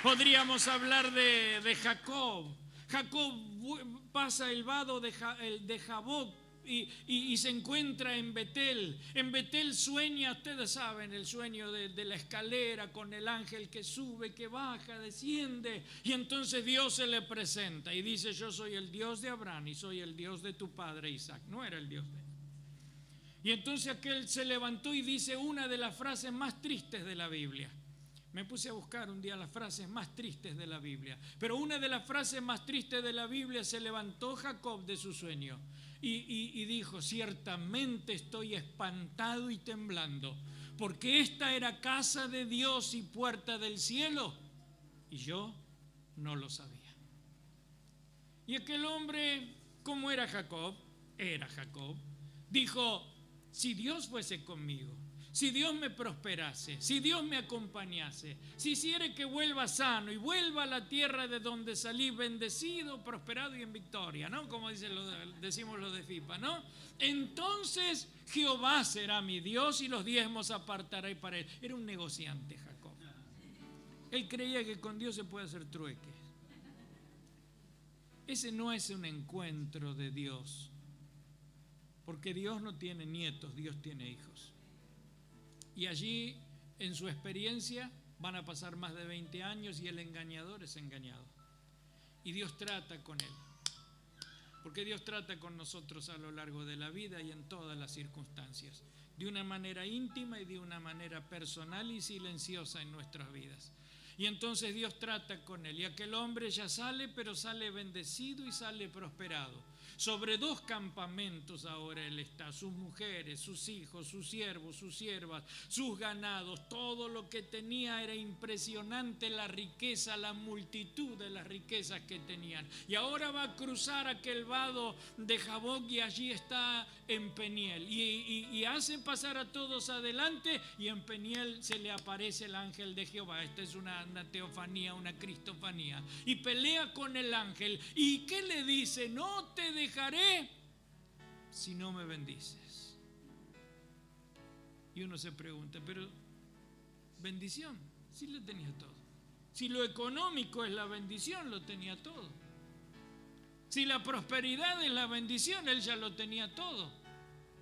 Podríamos hablar de Jacob. Jacob pasa el vado de Jaboc y se encuentra en Betel. En Betel sueña, ustedes saben, el sueño de la escalera con el ángel que sube, que baja, desciende. Y entonces Dios se le presenta y dice: yo soy el Dios de Abraham y soy el Dios de tu padre Isaac. No era el Dios de él. Y entonces aquel se levantó y dice una de las frases más tristes de la Biblia. Me puse a buscar un día las frases más tristes de la Biblia. Pero una de las frases más tristes de la Biblia: se levantó Jacob de su sueño y dijo: ciertamente estoy espantado y temblando, porque esta era casa de Dios y puerta del cielo, y yo no lo sabía. Y aquel hombre, ¿cómo era Jacob? Era Jacob. Dijo: si Dios fuese conmigo, si Dios me prosperase, si Dios me acompañase, si hiciere que vuelva sano y vuelva a la tierra de donde salí bendecido, prosperado y en victoria, ¿no? Como decimos los de FIPA, ¿no? Entonces Jehová será mi Dios y los diezmos apartaré para él. Era un negociante Jacob. Él creía que con Dios se puede hacer trueques. Ese no es un encuentro de Dios, porque Dios no tiene nietos, Dios tiene hijos. Y allí, en su experiencia, van a pasar más de 20 años y el engañador es engañado. Y Dios trata con él. Porque Dios trata con nosotros a lo largo de la vida y en todas las circunstancias. De una manera íntima y de una manera personal y silenciosa en nuestras vidas. Y entonces Dios trata con él. Y aquel hombre ya sale, pero sale bendecido y sale prosperado. Sobre 2 campamentos ahora él está, sus mujeres, sus hijos, sus siervos, sus siervas, sus ganados, todo lo que tenía era impresionante, la riqueza, la multitud de las riquezas que tenían. Y ahora va a cruzar aquel vado de Jaboc y allí está en Peniel. Y hace pasar a todos adelante y en Peniel se le aparece el ángel de Jehová. Esta es una teofanía, una cristofanía. Y pelea con el ángel. ¿Y qué le dice? No te dejaré si no me bendices. Y uno se pregunta, pero bendición, si lo tenía todo. Si lo económico es la bendición, lo tenía todo. Si la prosperidad es la bendición, él ya lo tenía todo.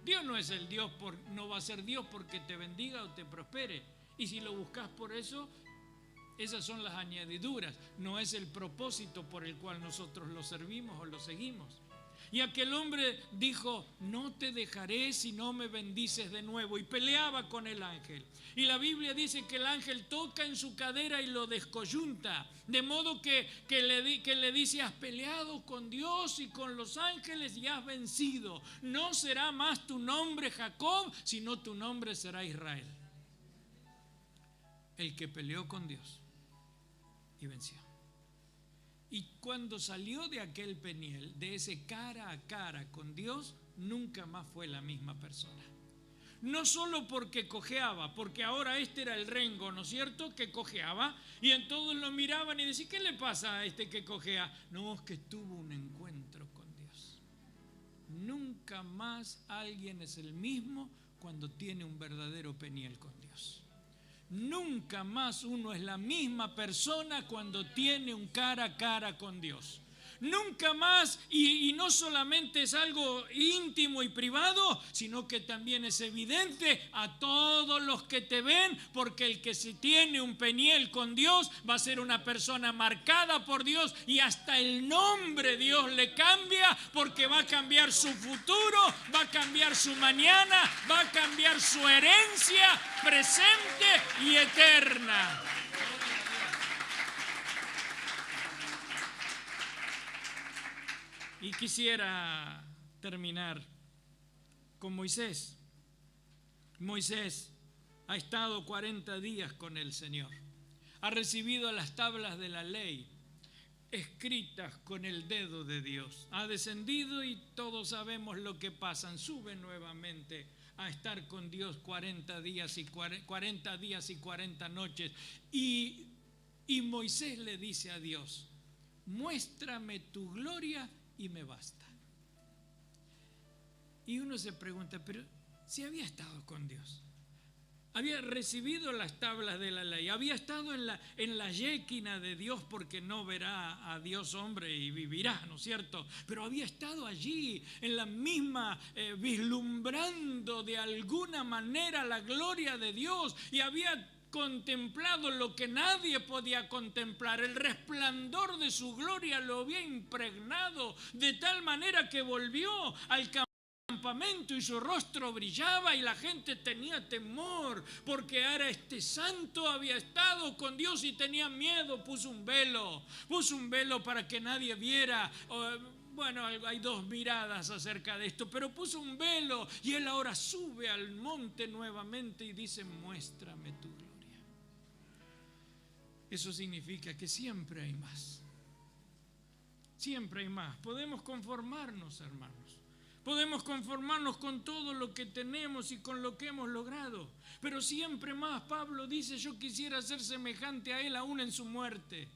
Dios no es el Dios, no va a ser Dios porque te bendiga o te prospere. Y si lo buscas por eso, esas son las añadiduras. No es el propósito por el cual nosotros lo servimos o lo seguimos. Y aquel hombre dijo, no te dejaré si no me bendices de nuevo. Y peleaba con el ángel. Y la Biblia dice que el ángel toca en su cadera y lo descoyunta. De modo que le dice, has peleado con Dios y con los ángeles y has vencido. No será más tu nombre Jacob, sino tu nombre será Israel. El que peleó con Dios y venció. Y cuando salió de aquel Peniel, de ese cara a cara con Dios, nunca más fue la misma persona. No solo porque cojeaba, porque ahora este era el rengo, ¿no es cierto?, que cojeaba, y en todos lo miraban y decían, ¿qué le pasa a este que cojea? No, es que tuvo un encuentro con Dios. Nunca más alguien es el mismo cuando tiene un verdadero Peniel con Dios. Nunca más uno es la misma persona cuando tiene un cara a cara con Dios. Nunca más, y no solamente es algo íntimo y privado, sino que también es evidente a todos los que te ven, porque el que se tiene un Peniel con Dios va a ser una persona marcada por Dios y hasta el nombre Dios le cambia, porque va a cambiar su futuro, va a cambiar su mañana, va a cambiar su herencia presente y eterna. Y quisiera terminar con Moisés. Moisés ha estado 40 días con el Señor. Ha recibido las tablas de la ley escritas con el dedo de Dios. Ha descendido y todos sabemos lo que pasa. Sube nuevamente a estar con Dios 40 días y 40 noches. Y Moisés le dice a Dios, muéstrame tu gloria y me basta. Y uno se pregunta, pero si había estado con Dios, había recibido las tablas de la ley, había estado en la yéquina de Dios, porque no verá a Dios hombre y vivirá, ¿no es cierto? Pero había estado allí en la misma, vislumbrando de alguna manera la gloria de Dios, y había contemplado lo que nadie podía contemplar. El resplandor de su gloria lo había impregnado de tal manera que volvió al campamento y su rostro brillaba y la gente tenía temor, porque ahora este santo había estado con Dios y tenía miedo. Puso un velo para que nadie viera. Bueno, hay 2 miradas acerca de esto, pero puso un velo y él ahora sube al monte nuevamente y dice, muéstrame tu gloria. Eso significa que siempre hay más. Siempre hay más. Podemos conformarnos, hermanos. Podemos conformarnos con todo lo que tenemos y con lo que hemos logrado. Pero siempre más. Pablo dice, yo quisiera ser semejante a él aún en su muerte.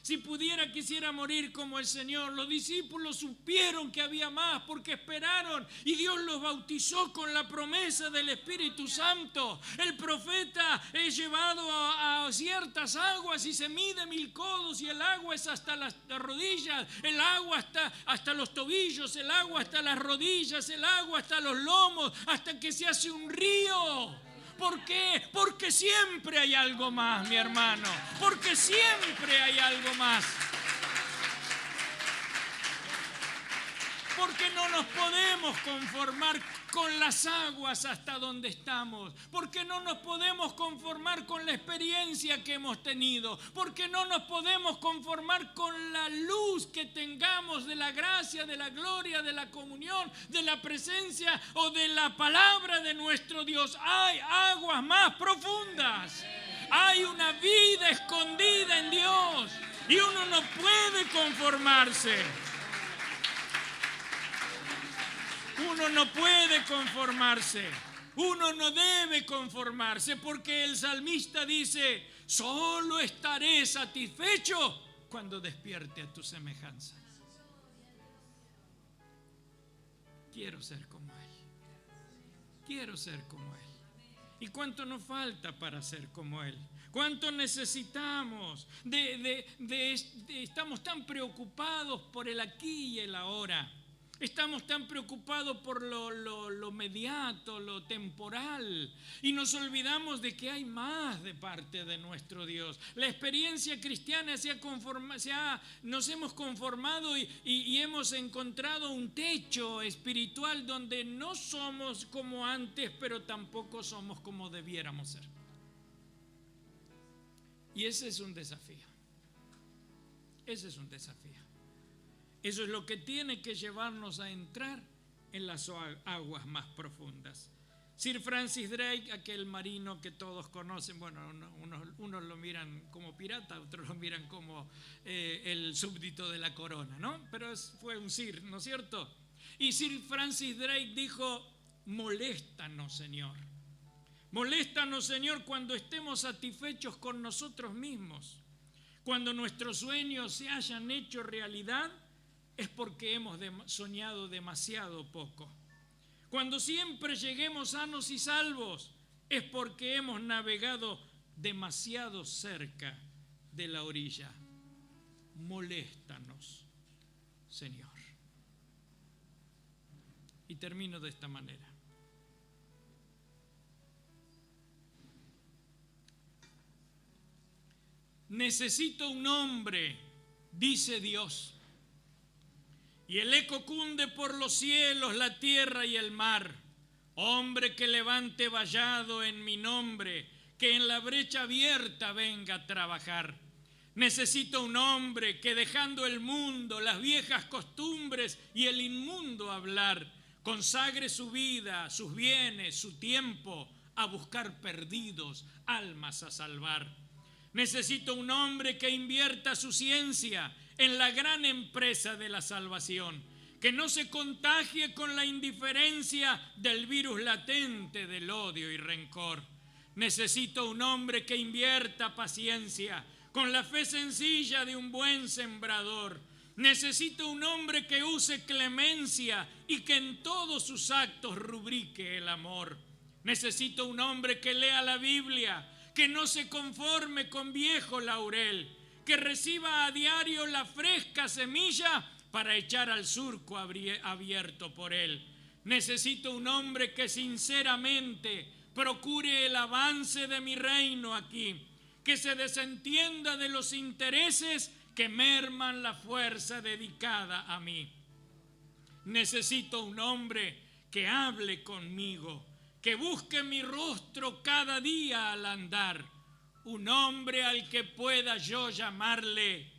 Si pudiera, quisiera morir como el Señor. Los discípulos supieron que había más porque esperaron y Dios los bautizó con la promesa del Espíritu Santo. El profeta es llevado a ciertas aguas y se mide 1000 codos y el agua es hasta las rodillas, el agua hasta los tobillos, el agua hasta las rodillas, el agua hasta los lomos, hasta que se hace un río. ¿Por qué? Porque siempre hay algo más, mi hermano. Porque siempre hay algo más. Porque no nos podemos conformar con las aguas hasta donde estamos. Porque no nos podemos conformar con la experiencia que hemos tenido. Porque no nos podemos conformar con la luz que tengamos de la gracia, de la gloria, de la comunión, de la presencia o de la palabra de nuestro Dios. Hay aguas más profundas. Hay una vida escondida en Dios. Y uno no puede conformarse. Uno no puede conformarse, uno no debe conformarse, porque el salmista dice: solo estaré satisfecho cuando despierte a tu semejanza. Quiero ser como Él, quiero ser como Él. ¿Y cuánto nos falta para ser como Él? ¿Cuánto necesitamos? Estamos tan preocupados por el aquí y el ahora. Estamos tan preocupados por lo mediato, lo temporal, y nos olvidamos de que hay más de parte de nuestro Dios. La experiencia cristiana nos hemos conformado y hemos encontrado un techo espiritual donde no somos como antes, pero tampoco somos como debiéramos ser. Y ese es un desafío. Ese es un desafío. Eso es lo que tiene que llevarnos a entrar en las aguas más profundas. Sir Francis Drake, aquel marino que todos conocen, bueno, unos lo miran como pirata, otros lo miran como el súbdito de la corona, ¿no? Pero fue un Sir, ¿no es cierto? Y Sir Francis Drake dijo: moléstanos, Señor. Moléstanos, Señor, cuando estemos satisfechos con nosotros mismos. Cuando nuestros sueños se hayan hecho realidad, es porque hemos soñado demasiado poco. Cuando siempre lleguemos sanos y salvos, es porque hemos navegado demasiado cerca de la orilla. Moléstanos, Señor. Y termino de esta manera. Necesito un hombre, dice Dios. Y el eco cunde por los cielos, la tierra y el mar. Hombre que levante vallado en mi nombre, que en la brecha abierta venga a trabajar. Necesito un hombre que, dejando el mundo, las viejas costumbres y el inmundo hablar, consagre su vida, sus bienes, su tiempo a buscar perdidos, almas a salvar. Necesito un hombre que invierta su ciencia en la gran empresa de la salvación, que no se contagie con la indiferencia del virus latente del odio y rencor. Necesito un hombre que invierta paciencia con la fe sencilla de un buen sembrador. Necesito un hombre que use clemencia y que en todos sus actos rubrique el amor. Necesito un hombre que lea la Biblia, que no se conforme con viejo laurel, que reciba a diario la fresca semilla para echar al surco abierto por él. Necesito un hombre que sinceramente procure el avance de mi reino aquí, que se desentienda de los intereses que merman la fuerza dedicada a mí. Necesito un hombre que hable conmigo, que busque mi rostro cada día al andar. Un hombre al que pueda yo llamarle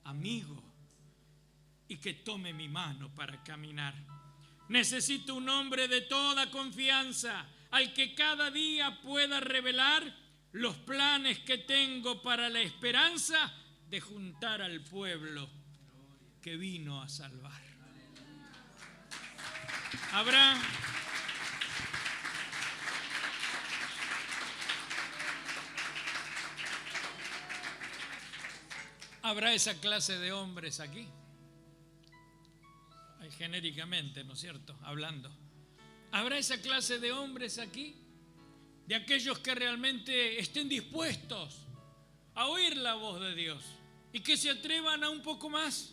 amigo y que tome mi mano para caminar. Necesito un hombre de toda confianza al que cada día pueda revelar los planes que tengo para la esperanza de juntar al pueblo que vino a salvar. ¿Habrá esa clase de hombres aquí? Genéricamente, ¿no es cierto? Hablando. ¿Habrá esa clase de hombres aquí? De aquellos que realmente estén dispuestos a oír la voz de Dios y que se atrevan a un poco más.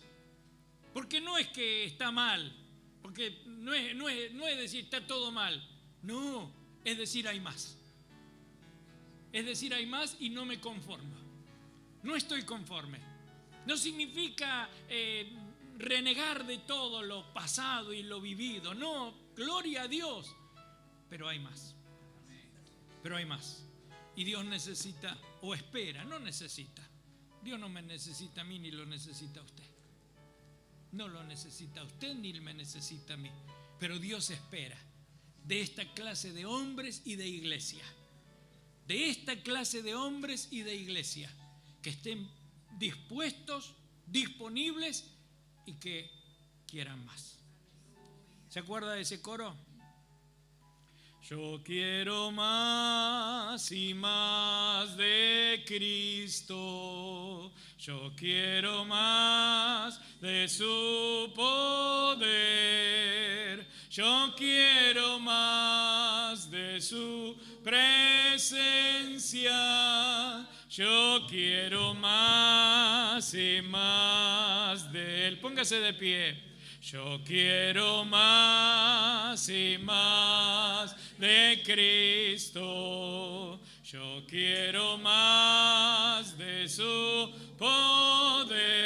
Porque no es que está mal, porque no es decir está todo mal. No, es decir hay más. Es decir hay más y no me conformo. No estoy conforme. No significa renegar de todo lo pasado y lo vivido. No, gloria a Dios. Pero hay más. Pero hay más. Y Dios necesita, o espera, no necesita. Dios no me necesita a mí ni lo necesita a usted. No lo necesita a usted ni me necesita a mí. Pero Dios espera de esta clase de hombres y de iglesia. De esta clase de hombres y de iglesia. Que estén dispuestos, disponibles y que quieran más. ¿Se acuerda de ese coro? Yo quiero más y más de Cristo. Yo quiero más de su poder. Yo quiero más de su presencia. Yo quiero más y más de Él. Póngase de pie. Yo quiero más y más de Cristo. Yo quiero más de su poder.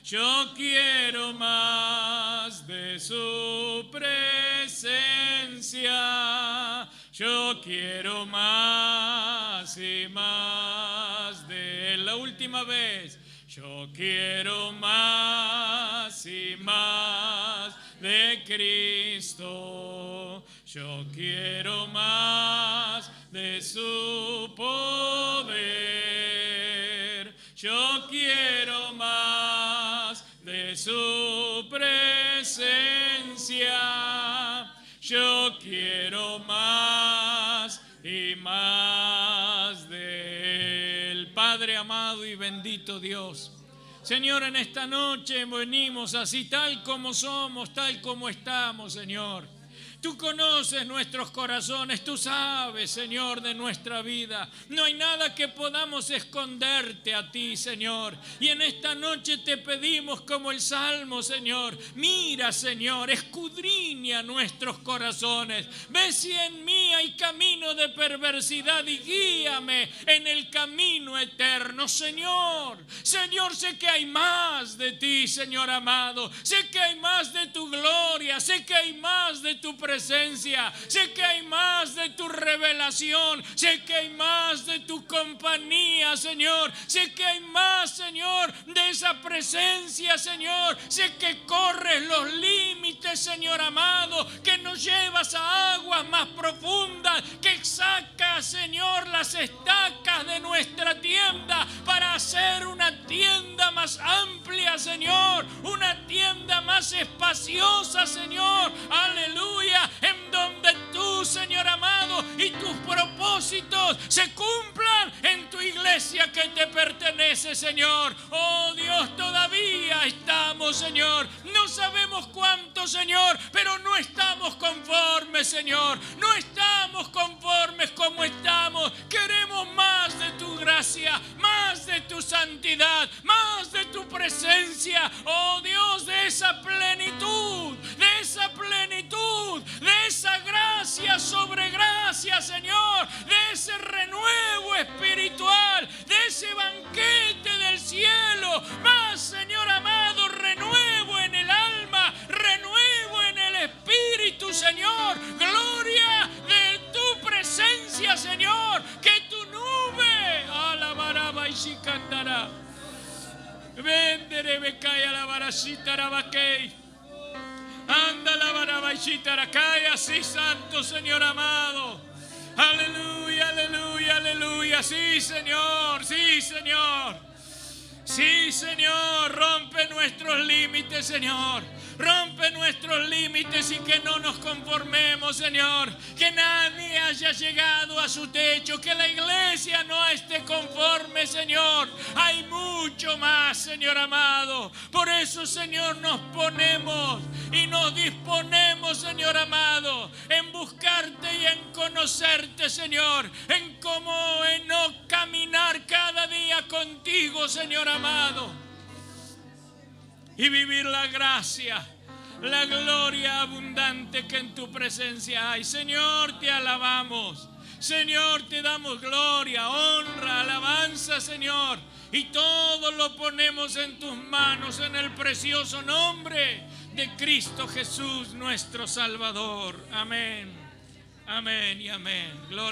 Yo quiero más de su presencia. Yo quiero más y más de Él. La última vez. Yo quiero más y más de Cristo. Yo quiero más de su poder. Yo quiero más de su presencia. Yo quiero más y más del Padre amado y bendito Dios. Señor, en esta noche venimos así tal como somos, tal como estamos, Señor. Tú conoces nuestros corazones, tú sabes, Señor, de nuestra vida. No hay nada que podamos esconderte a ti, Señor. Y en esta noche te pedimos como el Salmo, Señor. Mira, Señor, escudriña nuestros corazones. Ve si en mí hay camino de perversidad y guíame en el camino eterno, Señor. Señor, sé que hay más de ti, Señor amado. Sé que hay más de tu gloria. Sé que hay más de tu presencia. Sé que hay más de tu revelación. Sé que hay más de tu compañía, Señor. Sé que hay más, Señor, de esa presencia, Señor. Sé que corres los límites, Señor amado, que nos llevas a aguas más profundas, que sacas, Señor, las estacas de nuestra tienda para hacer una tienda más amplia, Señor, una tienda más espaciosa, Señor, aleluya, en donde tú, Señor amado, y tus propósitos se cumplan en tu iglesia que te pertenece, Señor. Oh Dios, todavía estamos, Señor, no sabemos cuánto, Señor, pero no estamos conformes, Señor, no estamos conformes como estamos. Queremos más de tu gracia, más de tu santidad, más de tu presencia, oh Dios, de esa plenitud, de esa gracia sobre gracia, Señor, de ese renuevo espiritual, de ese banquete del cielo, más, Señor amado, renuevo en el alma, renuevo en el espíritu, Señor, gloria de tu presencia, Señor, que tu nube alabará y si cantará. Vendere becaya la barashita rabaquei. Anda la barabaishita racaya, sí, santo Señor amado. Aleluya, aleluya, aleluya. Sí, Señor, sí, Señor. Sí, Señor, rompe nuestros límites, Señor. Rompe nuestros límites y que no nos conformemos, Señor. Que nadie haya llegado a su techo. Que la iglesia no esté conforme, Señor. Hay mucho más, Señor amado. Por eso, Señor, nos ponemos y nos disponemos, Señor amado, en buscarte y en conocerte, Señor. En cómo en no caminar cada día contigo, Señor amado. Y vivir la gracia, la gloria abundante que en tu presencia hay. Señor, te alabamos. Señor, te damos gloria, honra, alabanza, Señor. Y todo lo ponemos en tus manos en el precioso nombre de Cristo Jesús, nuestro Salvador. Amén. Amén y amén. Gloria.